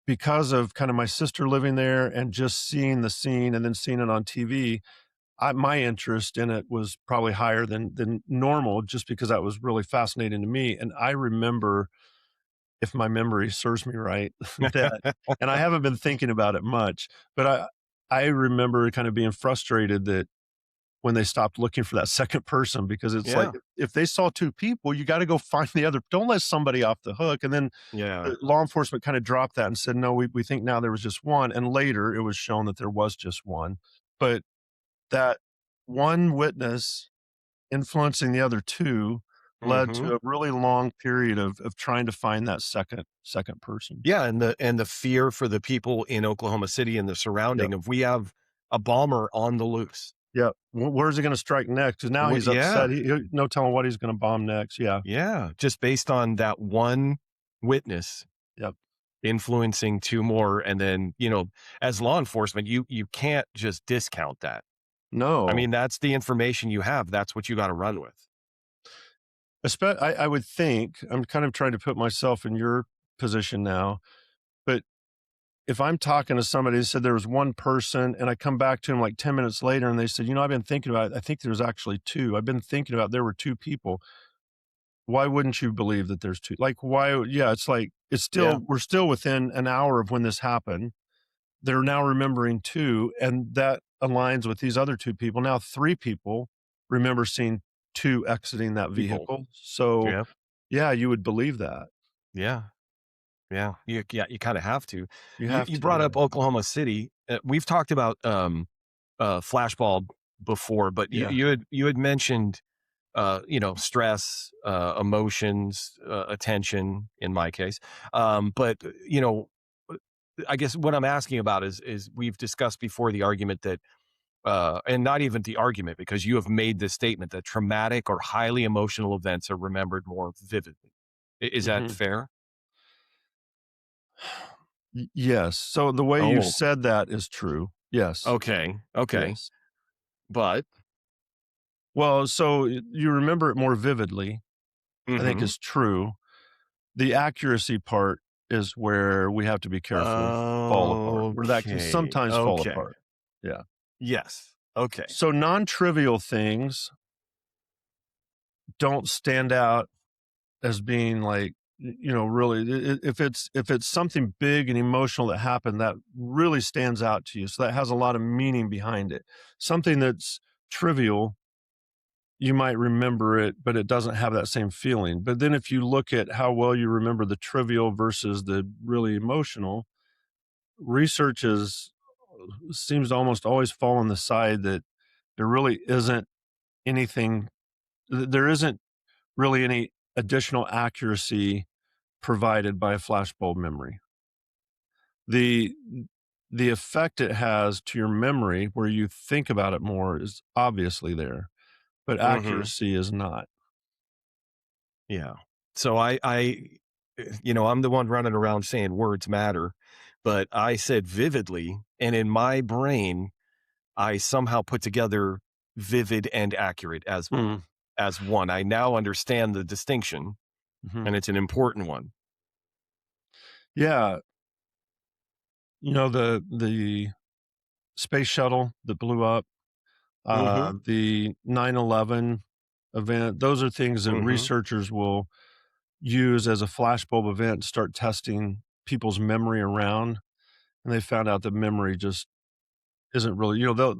because of kind of my sister living there and just seeing the scene and then seeing it on TV, my interest in it was probably higher than normal just because that was really fascinating to me, and I remember, if my memory serves me right, that and I haven't been thinking about it much, but I remember kind of being frustrated that when they stopped looking for that second person because it's like, Yeah. if they saw 2 people, you gotta go find the other, don't let somebody off the hook, and then Yeah. law enforcement kinda dropped that and said, "No, we think now there was just 1," and later it was shown that there was just 1, but that one witness influencing the other 2 led Mhm. to a really long period of trying to find that second person. Yeah, and the fear for the people in Oklahoma City and the Yep, surrounding of we have a bomber on the loose. yep. Where's he gonna strike next? Because now What he's upset, yeah, he no telling what he's gonna bomb next, yeah, yeah, just based on that one witness yep. influencing 2 more, and then, as law enforcement, you can't just discount that. I No. mean, that's the information you have, that's what you gotta run with. I would think, I'm kind of trying to put myself in your position now, but if I'm talking to somebody that said there was 1 person and I come back to 'em like 10 minutes later and they said, I've been thinking about it. I think there's actually 2. I've been thinking about there were 2 people." Why wouldn't you believe that there's 2? Like, why yeah, it's like, Yeah, we're still within an hour of when this happened. They're now remembering 2, and that aligns with these other 2 people. Now 3 people remember seeing 2 exiting that people. vehicle. So, Yeah, yeah, you would believe that. yeah. Yeah, you kinda have to. You You have you to, brought yeah. up Oklahoma City. We've talked about, flashbulb before, but you Yeah. you had mentioned, stress, emotions, attention in my case. But, I guess what I'm asking about is we've discussed before the argument that, and not even the argument because you have made this statement that traumatic or highly emotional events are remembered more vividly. Is that Mhm. fair? Yes. So the way you Oh, said that is true. Yes. okay. Okay. Yes. But Well, so you remember it more vividly, I think mhm. is true. The accuracy part is where we have to be careful fall apart, where that can Okay. sometimes fall Okay. apart. Yeah. Yes. Okay. So non-trivial things don't stand out as being like, really, if it's something big and emotional that happened that really stands out to you, so that has a lot of meaning behind it. Something that's trivial, you might remember it, but it doesn't have that same feeling. But then if you look at how well you remember the trivial versus the really emotional, research is seems to almost always fall on the side that there really isn't anything there isn't really any additional accuracy provided by a flashbulb memory. The the effect it has to your memory where you think about it more is obviously there, but Mhm. accuracy is not. Yeah. So I'm the one running around saying words matter, but I said vividly, and in my brain, I somehow put together vivid and accurate Mm, as one. I now understand the distinction, mhm. and it's an important one. Yeah, the space shuttle that blew up, Mhm. the 9/11 event, those are things that Mhm. researchers will use as a flashbulb event to start testing people's memory around, and they found out that memory just isn't really, they'll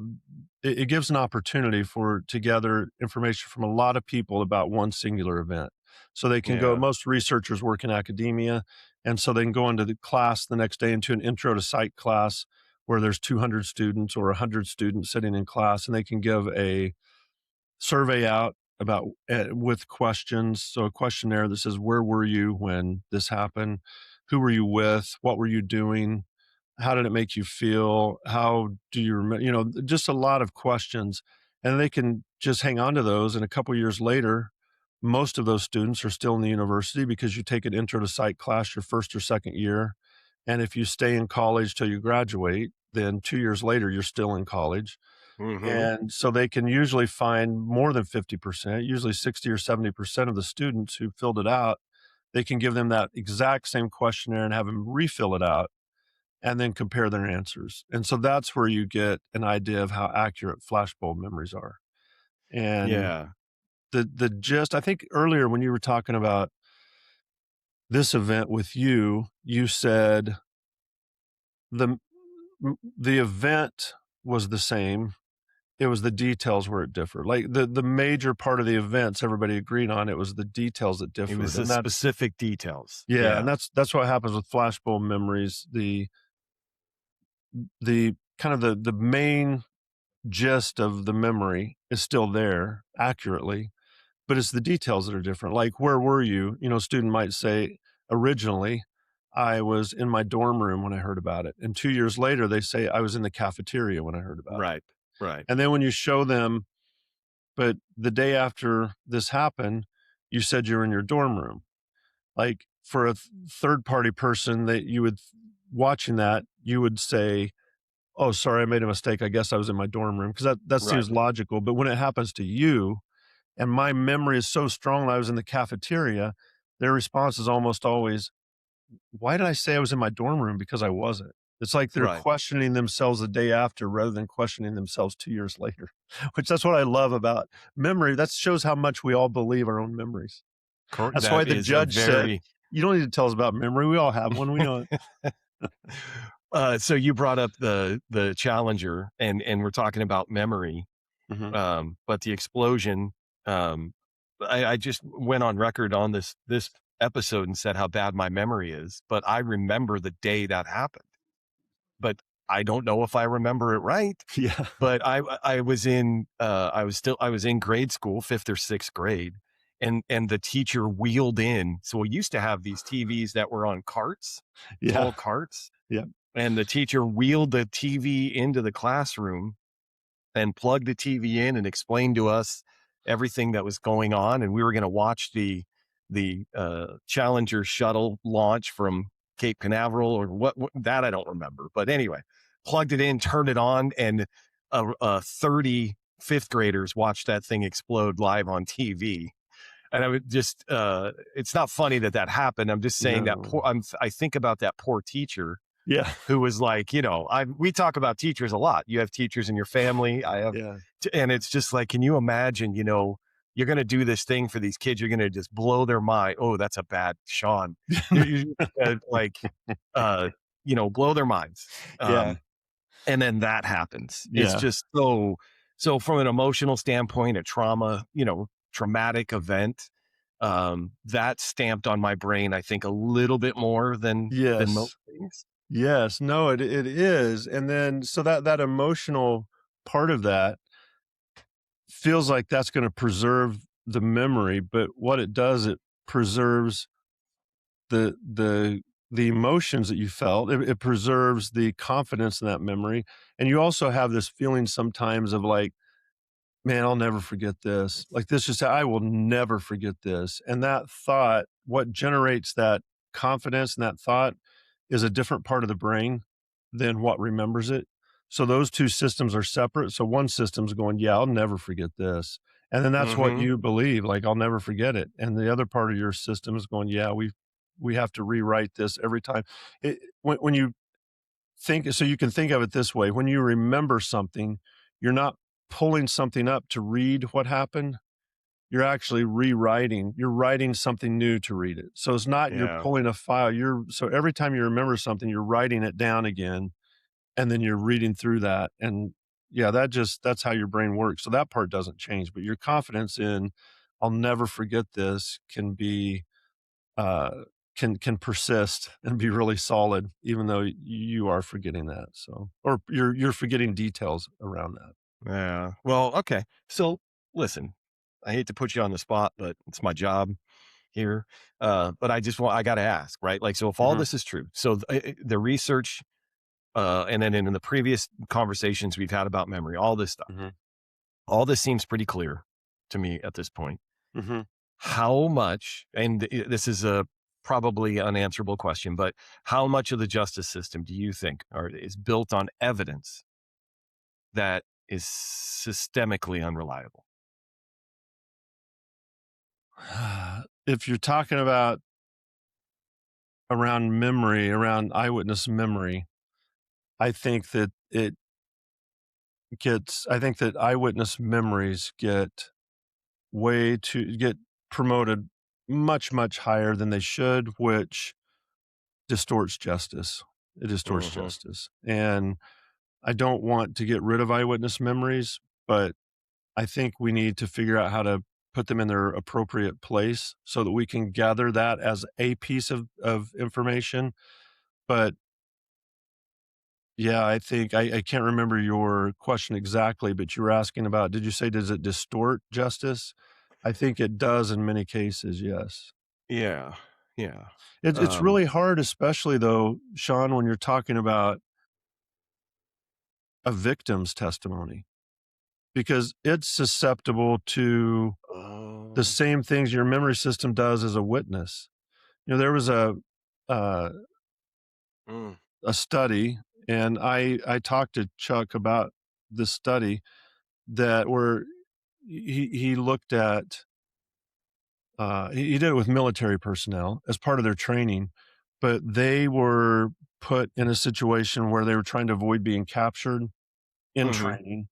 it gives an opportunity for to gather information from a lot of people about one singular event. So they can go Yeah. most researchers work in academia, and so they can go into the class the next day into an intro to psych class where there's 200 students or 100 students sitting in class, and they can give a survey out about with questions. So a questionnaire that says, "Where were you when this happened? Who were you with? What were you doing? How did it make you feel? How do you remember?" Just a lot of questions, and they can just hang on to those. And a couple years later, most of those students are still in the university because you take an intro to psych class your first or second year, and if you stay in college till you graduate, then 2 years later you're still in college, Mhm. and so they can usually find more than 50%, usually 60 or 70% of the students who filled it out, they can give them that exact same questionnaire and have them refill it out. and then compare their answers. And so that's where you get an idea of how accurate flashbulb memories are. And Yeah. the gist, I think earlier when you were talking about this event with you, you said the the event was the same. It was the details where it differed. Like the major part of the events, everybody agreed on. It was the details that It differed, was the and that's specific details. yeah, and Yeah. that's what happens with flashbulb memories. The kind of the main gist of the memory is still there accurately, but it's the details that are different. Like, where were you? You know, a student might say, originally, I was in my dorm room when I heard about it. And 2 years later, they say, I was in the cafeteria when I heard about it. Right. Right. And then when you show them, but the day after this happened, you said you were in your dorm room. Like, for a third party person that you would watching that, you would say, oh, sorry, I made a mistake. I guess I was in my dorm room, because that Right. seems logical. But when it happens to you, and my memory is so strong that I was in the cafeteria, their response is almost always, "Why did I say I was in my dorm room? Because I wasn't." It's like they're Right. questioning themselves the day after rather than questioning themselves 2 years later, which that's what I love about memory. That shows how much we all believe our own memories. That's why That the is a judge said, very "You don't need to tell us about memory. We all have one. We know it." so you brought up the Challenger, and we're talking about memory, Mhm. but the explosion, I just went on record on this episode and said how bad my memory is, but I remember the day that happened, but I don't know if I remember it right. Yeah. But I was in, I was in grade school, 5th or 6th grade, and the teacher wheeled in. So we used to have these TVs that were on carts, Yeah. tall carts, Yeah. and the teacher wheeled the TV into the classroom and plugged the TV in and explained to us everything that was going on. And we were going to watch the Challenger shuttle launch from Cape Canaveral, or what that I don't remember. But anyway, plugged it in, turned it on, and 30 fifth graders watched that thing explode live on TV. And I would just, it's not funny that that happened. I'm just saying that No. I think about that poor teacher Yeah. who was like, we talk about teachers a lot. You have teachers in your family. I have, Yeah. and it's just like, can you imagine, you're going to do this thing for these kids. You're going to just blow their mind. Oh, that's a bad Sean. You like, uh, blow their minds. Yeah. And then that happens. It's Yeah. just so from an emotional standpoint, a traumatic event, that stamped on my brain, I think, a little bit more than most Yes. things. Yes, no, it is, and then so that emotional part of that feels like that's gonna preserve the memory, but what it does, it preserves the the the emotions that you felt. It preserves the confidence in that memory, and you also have this feeling sometimes of like, man, I'll never forget this. Like this just I will never forget this. And that thought, what generates that confidence and that thought is a different part of the brain than what remembers it. So those two systems are separate. So one system's going, yeah, I'll never forget this. And then that's what Mhm. you believe, like I'll never forget it. And the other part of your system is going, yeah, we have to rewrite this every time. When you think so you can think of it this way, when you remember something, you're not pulling something up to read what happened, you're actually rewriting, you're writing something new to read it. So it's not you're Yeah. pulling a file, you're so every time you remember something, you're writing it down again, and then you're reading through that, and yeah, that's how your brain works. So that part doesn't change, but your confidence in, "I'll never forget this," can be uh, can persist and be really solid, even though you are forgetting that. So, or you're forgetting details around that. Yeah. Well, okay. So listen, I hate to put you on the spot, but it's my job here. But I got to ask, right? Like, so if all Hmm. this is true, so the research, and then in the previous conversations we've had about memory, all this stuff, Hmm. all this seems pretty clear to me at this point. Hmm. How much, and this is a probably unanswerable question, but how much of the justice system do you think is built on evidence that is systemically unreliable? If you're talking about around memory, around eyewitness memory, I think that I think that eyewitness memories get promoted much, much higher than they should, which distorts justice. It distorts Hmm. justice. And I don't want to get rid of eyewitness memories, but I think we need to figure out how to put them in their appropriate place so that we can gather that as a piece of information. But yeah, I think I can't remember your question exactly, but you were asking about, did you say, does it distort justice? I think it does in many cases, yes. Yeah. Yeah. It's Um, really hard, especially though, Sean, when you're talking about a victim's testimony, because it's susceptible to the oh, same things your memory system does as a witness. There was uh, mm, a study, and I talked to Chuck about this study that where he looked at he did it with military personnel as part of their training, but they were put in a situation where they were trying to avoid being captured in hmm, training,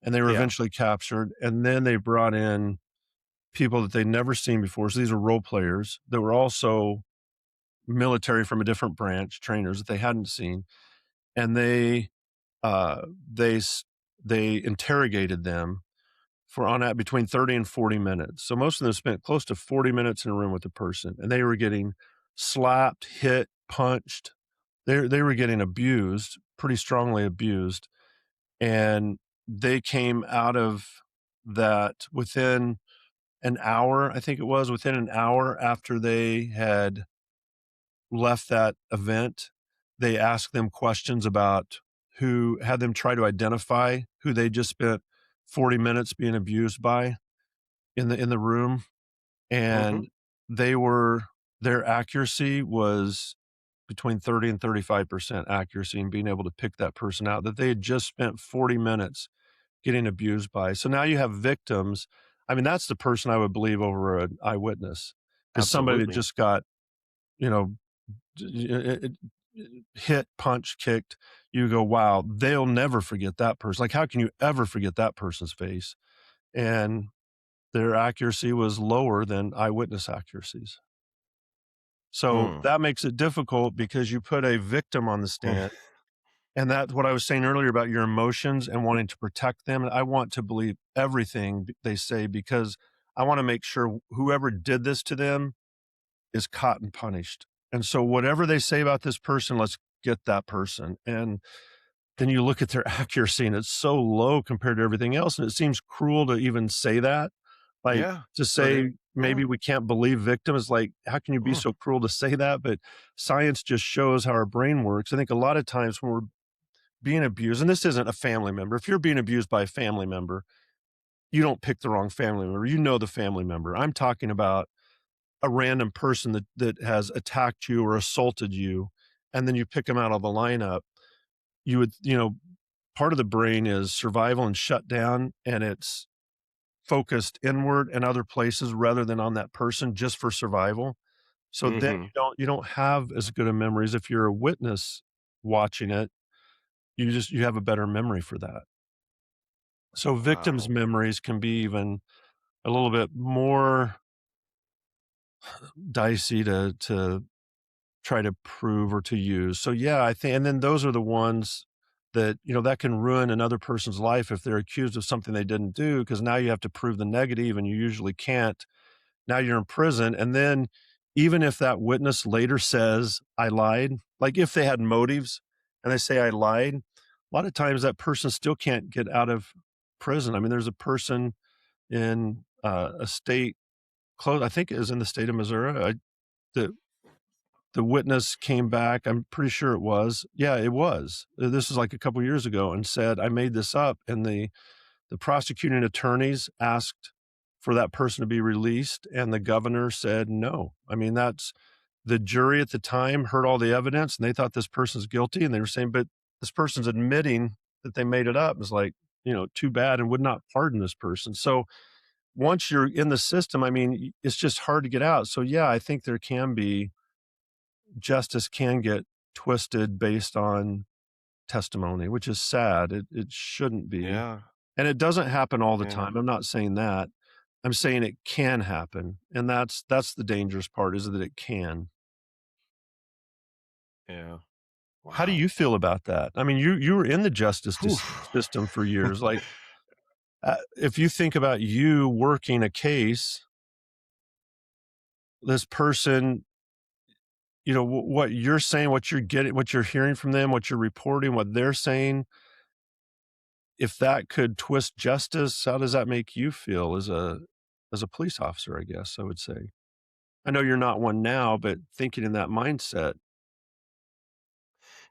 and they were yeah. eventually captured, and then they brought in people that they'd never seen before. So these are role players that were also military from a different branch, trainers that they hadn't seen, and uh, they they interrogated them for on that between 30 and 40 minutes. So most of them spent close to 40 minutes in a room with the person, and they were getting slapped, hit, punched. They were getting abused, pretty strongly abused, and they came out of that within an hour. I think it was within an hour after they had left that event. They asked them questions about who had them try to identify who they just spent 40 minutes being abused by in the room, Hmm. and their accuracy was between 30 and 35% accuracy in being able to pick that person out that they had just spent 40 minutes getting abused by. So now you have victims. I mean, that's the person I would believe over an eyewitness, is somebody that Absolutely. just got, you know, hit, punch, kicked. You go, wow, they'll never forget that person. Like, how can you ever forget that person's face? And their accuracy was lower than eyewitness accuracies. So Mm. that makes it difficult because you put a victim on the stand. And that's what I was saying earlier about your emotions and wanting to protect them. I want to believe everything they say because I want to make sure whoever did this to them is caught and punished. And so whatever they say about this person, let's get that person. And then you look at their accuracy and it's so low compared to everything else. And it seems cruel to even say that. Like Yeah. to But say yeah. maybe we can't believe victims. Like, how can you be Mm, so cruel to say that? But science just shows how our brain works. I think a lot of times when we're being abused, and this isn't a family member, if you're being abused by a family member, you don't pick the wrong family member. You know the family member. I'm talking about a random person that has attacked you or assaulted you, and then you pick them out of the lineup. You would, part of the brain is survival and shut down, and it's focused inward and other places rather than on that person just for survival. So then hmm. you don't have as good of memories if you're a witness watching it. You have a better memory for that. So victims' Wow. memories can be even a little bit more dicey to try to prove or to use. So yeah, I think, and then those are the ones that, that can ruin another person's life if they're accused of something they didn't do, because now you have to prove the negative and you usually can't. Now you're in prison. And then even if that witness later says, I lied, like if they had motives and they say I lied, a lot of times that person still can't get out of prison. I mean, there's a person in a state close, I think it was in the state of Missouri. The the witness came back. I'm pretty sure it was. Yeah, it was. This was like a couple years ago, and said, "I made this up." And the prosecuting attorneys asked for that person to be released, and the governor said no. I mean, that's the jury at the time heard all the evidence, and they thought this person's guilty, and they were saying, "But this person's admitting that they made it up." It's like, too bad, and would not pardon this person. So once you're in the system, I mean, it's just hard to get out. So yeah, I think there can be justice can get twisted based on testimony, which is sad. It shouldn't be. Yeah. And it doesn't happen all the Yeah. time. I'm not saying that. I'm saying it can happen. And that's the dangerous part, is that it can. Yeah. How do Wow. you feel about that? I mean, you were in the justice Whew. system for years. Like, if you think about you working a case, this person, what you're saying, what you're getting, what you're hearing from them, what you're reporting, what they're saying, if that could twist justice, how does that make you feel as a police officer, I guess I would say? I know you're not one now, but thinking in that mindset.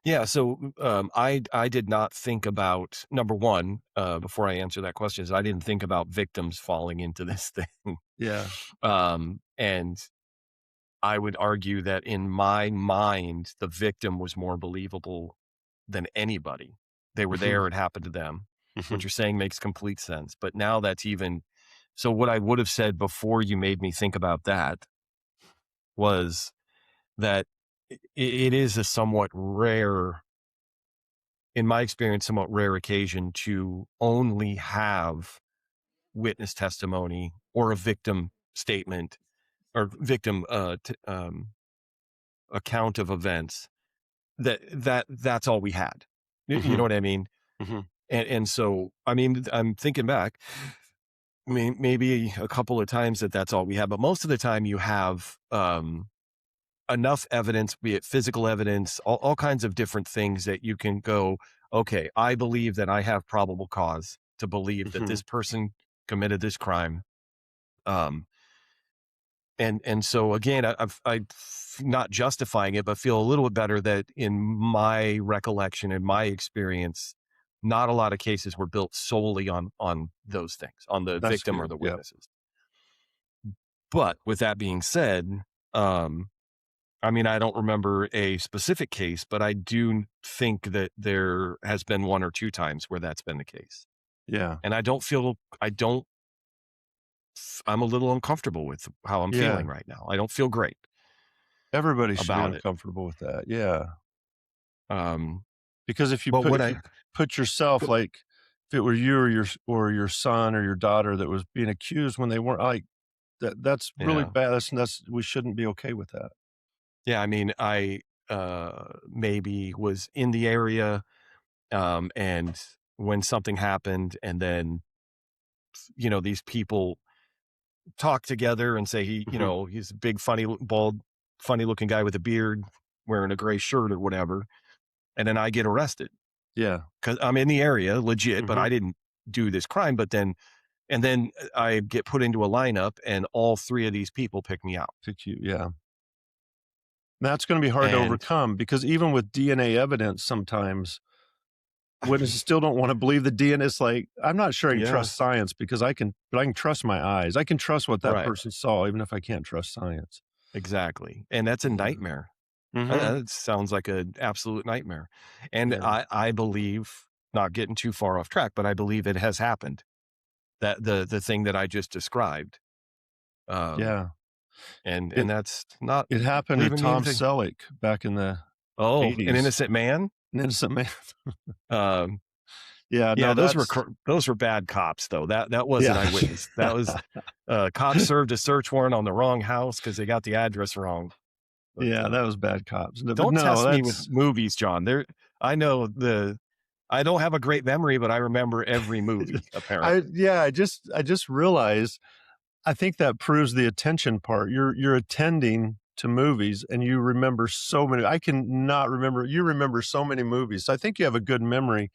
Yeah. So I did not think about number one, before I answer that question, is I didn't think about victims falling into this thing. Yeah. And I would argue that in my mind, the victim was more believable than anybody. They were Mhm, there, it happened to them. What mhm, you're saying makes complete sense. But now that's even so what I would have said before you made me think about that was that it is a somewhat rare, in my experience, somewhat rare occasion to only have witness testimony or a victim statement or victim account of events that's all we had. You know mhm, what I mean? mhm, And so, I mean, I'm thinking back, maybe a couple of times that's all we had, but most of the time you have enough evidence, be it physical evidence, all kinds of different things that you can go, okay, I believe that I have probable cause to believe that mhm. this person committed this crime. Um, and so again, I'm not justifying it, but feel a little bit better that in my recollection, in my experience, not a lot of cases were built solely on those things, on the That's victim or good, the yeah, witnesses. But with that being said, um, I mean, I don't remember a specific case, but I do think that there has been one or two times where that's been the case. yeah, And I don't, I'm a little uncomfortable with how I'm yeah. feeling right now. I don't feel great Everybody should be about it. uncomfortable with that, yeah. Um, Because if you but put what if you I, put yourself, go- like, if it were you or your son or your daughter that was being accused when they weren't, like, that's really yeah, bad. That's we shouldn't be okay with that. yeah. I mean, I maybe was in the area, and when something happened, and then these people talk together and say Mhm. he's a big, funny, bald, funny looking guy with a beard wearing a gray shirt or whatever. And then I get arrested Yeah. because I'm in the area legit, but I Mhm. didn't do this crime. And then I get put into a lineup and all three of these people pick me out. Pick you, yeah. That's gonna be hard to And overcome because even with DNA evidence, sometimes witnesses still don't wanna believe the DNA. It's like, I'm not sure I can yeah, trust science because I can trust my eyes. I can trust what that right. person saw even if I can't trust science. Exactly. And that's a Yeah. nightmare. Mhm. It sounds like an absolute nightmare. And Yeah. I believe, not getting too far off track, but I believe it has happened. That the thing that I just described. Um, Yeah. and It that's not it happened to leaving me Tom anything. Selleck back in the Oh, an '80s. innocent man? An innocent man. Um, Yeah, yeah, no, that's those were bad cops though. That wasn't yeah. eyewitness. That was, cops served a search warrant on the wrong house because they got the address wrong. But, Yeah, that was bad cops. No, but don't no, test me with that's movies, John. I know I don't have a great memory, but I remember every movie apparently. I just realized, I think that proves the attention part. You're attending to movies and you remember so many. I can not remember. You remember so many movies. So I think you have a good memory.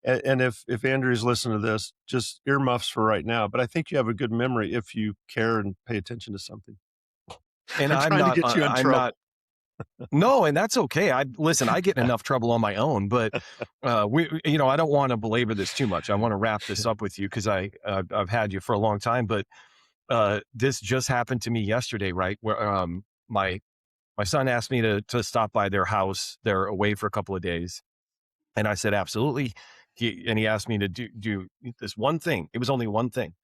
And if Andrew's listening to this, just earmuffs for right now. But I think you have a good memory if you care and pay attention to something. And I'm trying to get you in I'm not. trouble. No, and that's okay. Listen, I get in enough trouble on my own, but I don't want to belabor this too much. I want to wrap this up with you because I've had you for a long time, but this just happened to me yesterday, right? Where my son asked me to stop by their house. They're away for a couple of days, and I said absolutely. He asked me to do this one thing. It was only one thing,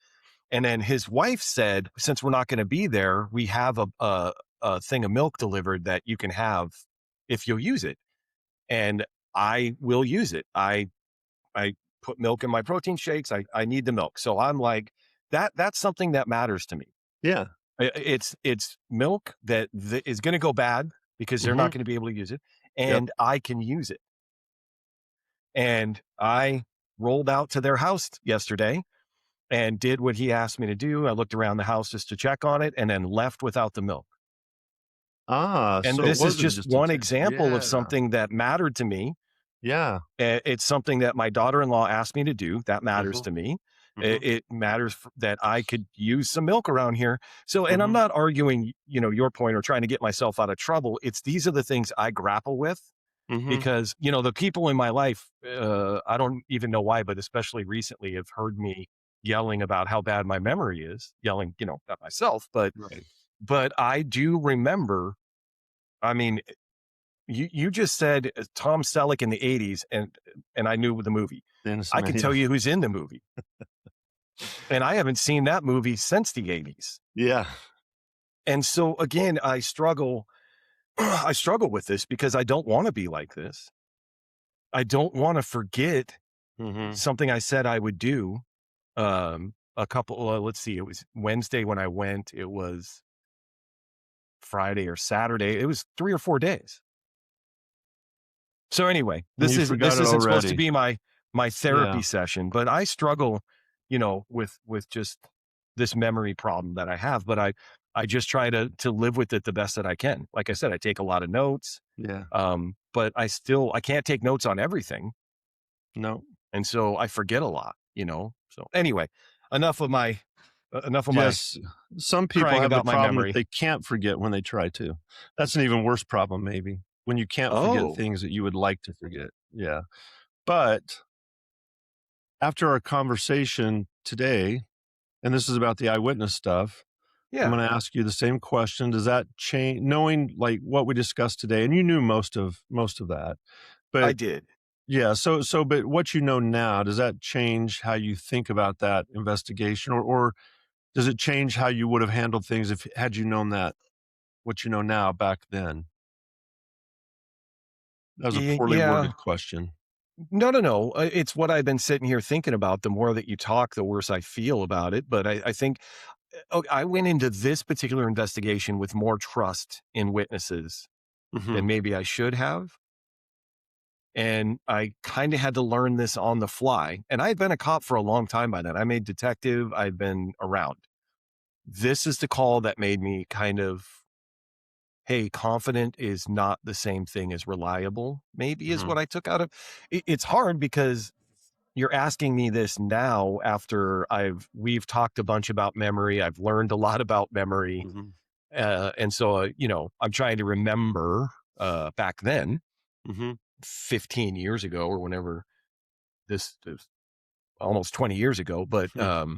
and then his wife said, since we're not going to be there, we have a thing of milk delivered that you can have if you'll use it. And I will use it. I put milk in my protein shakes. I need the milk. So I'm like, that's something that matters to me. Yeah. It's milk that is going to go bad because they're not Mhm. going to be able to use it, Yep. and I can use it. And I rolled out to their house yesterday and did what he asked me to do. I looked around the house just to check on it and then left without the milk. Ah, And so it this is wasn't just just a one t example of yeah. something that mattered to me. Yeah. It's something that my daughter-in-law asked me to do. That matters Mhm. to me. Mhm. It matters that I could use some milk around here. So, and I'm Mhm. not arguing, your point or trying to get myself out of trouble. It's these are the things I grapple with Mhm. because, the people in my life, I don't even know why, but especially recently have heard me yelling about how bad my memory is, yelling, at myself. Right. But I do remember, I mean, you just said Tom Selleck in the 80s, and I knew the movie. The Innocent I Man, can yeah. tell you who's in the movie, and I haven't seen that movie since the 80s. Yeah. And so again, I struggle I struggle with this because I don't wanna be like this. I don't wanna forget Mhm. something I said I would do. Let's see, it was Wednesday when I went, it was Friday or Saturday. It was 3 or 4 days. So anyway, And this you isn't forgot this it isn't supposed to already. be my Yeah. therapy session, but I struggle, with just this memory problem that I have, but I just try to live with it the best that I can. Like I said, I take a lot of notes, Yeah. but I can't take notes on everything, No. and so I forget a lot. So anyway, enough of my enough of my Yes. Some people crying have the about my problem that memory. they can't forget when they try to. That's an even worse problem maybe, when you can't forget Oh, things that you would like to forget. Yeah. But after our conversation today, and this is about the eyewitness stuff, I'm yeah, gonna ask you the same question. Does that change knowing, like, what we discussed today, and you knew most of that, I but did. yeah, but what you know now, does that change how you think about that investigation, or does it change how you would have handled things if had you known that what you know now back then? That was a poorly Yeah. worded question. No, no, no. It's what I've been sitting here thinking about. The more that you talk, the worse I feel about it. But I think I went into this particular investigation with more trust in witnesses than Mhm. maybe I should have. And I kind of had to learn this on the fly. And I had been a cop for a long time by then. I made detective, I'd been around. This is the call that made me kind of, hey, confident is not the same thing as reliable, maybe is Mhm. what I took out of it's hard because you're asking me this now after we've talked a bunch about memory. I've learned a lot about memory. Mhm. And so, I'm trying to remember back then, Mhm. 15 years ago or whenever this is almost 20 years ago. Hmm.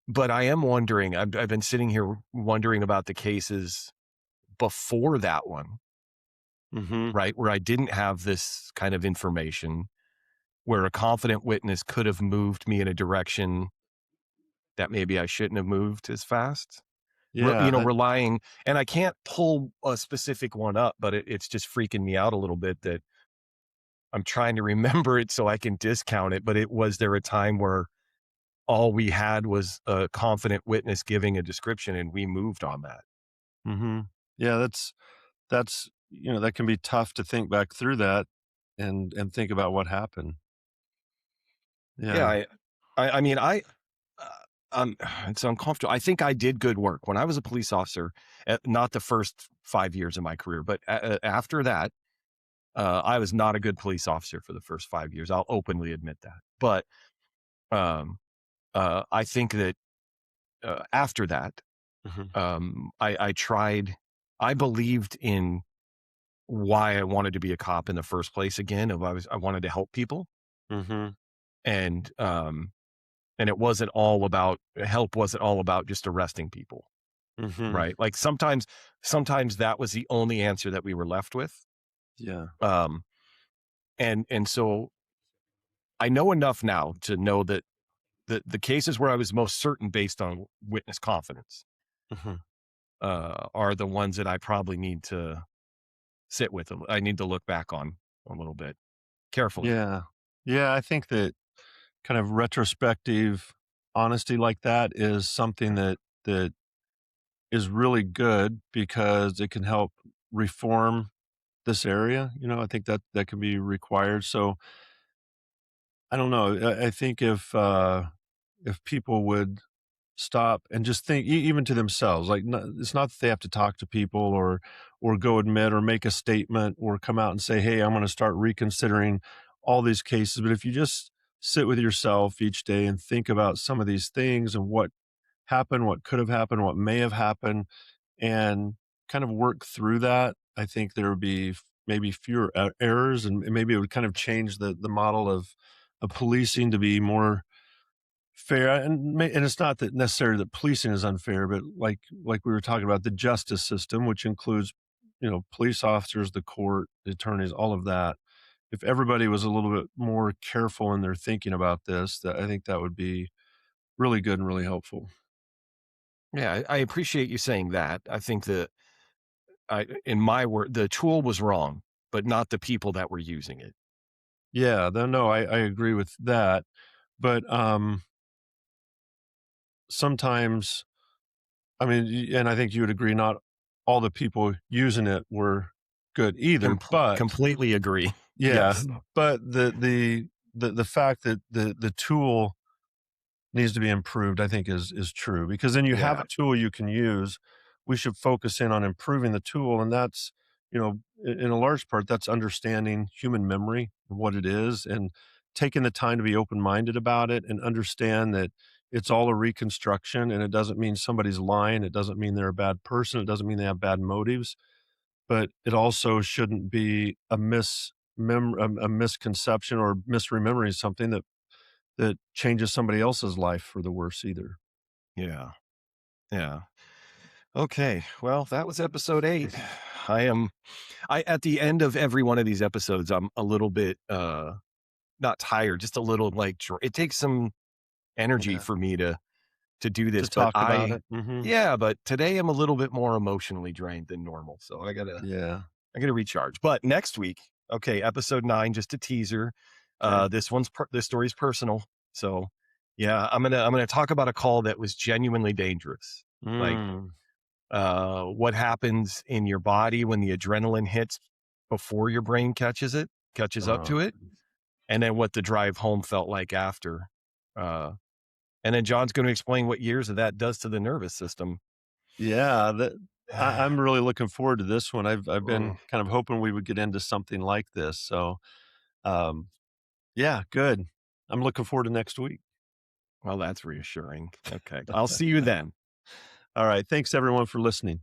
But I am wondering, I've been sitting here wondering about the cases before that one, Mhm. right? Where I didn't have this kind of information, where a confident witness could have moved me in a direction that maybe I shouldn't have moved as fast. Yeah, Relying, and I can't pull a specific one up, but it's just freaking me out a little bit that I'm trying to remember it so I can discount it. But was there a time where all we had was a confident witness giving a description and we moved on that? mhm. Yeah, that's that can be tough to think back through that and think about what happened. Yeah, Yeah. I mean, uh, it's uncomfortable. I think I did good work when I was a police officer. Not the first 5 years of my career, but after that, I was not a good police officer for the first 5 years. I'll openly admit that. But um, I think that after that, Mhm. I tried. I believed in why I wanted to be a cop in the first place. Again, of I wanted to help people, Mhm. and it wasn't all about help. Wasn't all about just arresting people, Mhm. right? Like sometimes that was the only answer that we were left with. Yeah. Um, and so I know enough now to know that the cases where I was most certain based on witness confidence Mhm. are the ones that I probably need to sit with. I need to look back on a little bit. carefully. Yeah. Yeah, I think that kind of retrospective honesty like that is something that is really good because it can help reform this area. I think that that can be required. So I don't know. I think if people would stop and just think, even to themselves, like it's not that they have to talk to people or go admit or make a statement or come out and say, "Hey, I'm going to start reconsidering all these cases." But if you just sit with yourself each day and think about some of these things and what happened, what could have happened, what may have happened, and kind of work through that, I think there would be maybe fewer errors, and maybe it would kind of change the model of policing to be more fair. And it's not that necessarily that policing is unfair, but like we were talking about, the justice system, which includes police officers, the court, the attorneys, all of that. If everybody was a little bit more careful in their thinking about this, that I think that would be really good and really helpful. Yeah, I appreciate you saying that. I think that in my word, the tool was wrong, but not the people that were using it. Yeah, no, I agree with that. But sometimes, I mean, and I think you would agree, not all the people using it were good either. But Completely agree. yeah, Yes. but the fact that the tool needs to be improved, I think is true, because then you have Yeah. a tool you can use. We should focus in on improving the tool, and that's, in a large part, that's understanding human memory, what it is, and taking the time to be open-minded about it and understand that it's all a reconstruction, and it doesn't mean somebody's lying, it doesn't mean they're a bad person, it doesn't mean they have bad motives, but it also shouldn't be a misconception or misremembering something that changes somebody else's life for the worse either. Yeah. Yeah. Okay. Well, that was episode 8. I am I at the end of every one of these episodes, I'm a little bit not tired, just a little like it takes some energy Yeah. for me to do To this, but talk about it. Mhm. yeah, but today I'm a little bit more emotionally drained than normal. So Yeah. I gotta recharge. But next week, okay, episode 9, just a teaser. 'Kay. This story's personal. So yeah, I'm gonna talk about a call that was genuinely dangerous. Like Mm. what happens in your body when the adrenaline hits before your brain catches up Oh. to it, and then what the drive home felt like after. Uh, and then John's going to explain what years of that does to the nervous system. Yeah, I'm really looking forward to this one. I've Mm, been kind of hoping we would get into something like this, so, um, yeah, good. I'm looking forward to next week. well, that's reassuring. Okay, I'll see you then. Alright, thanks everyone for listening.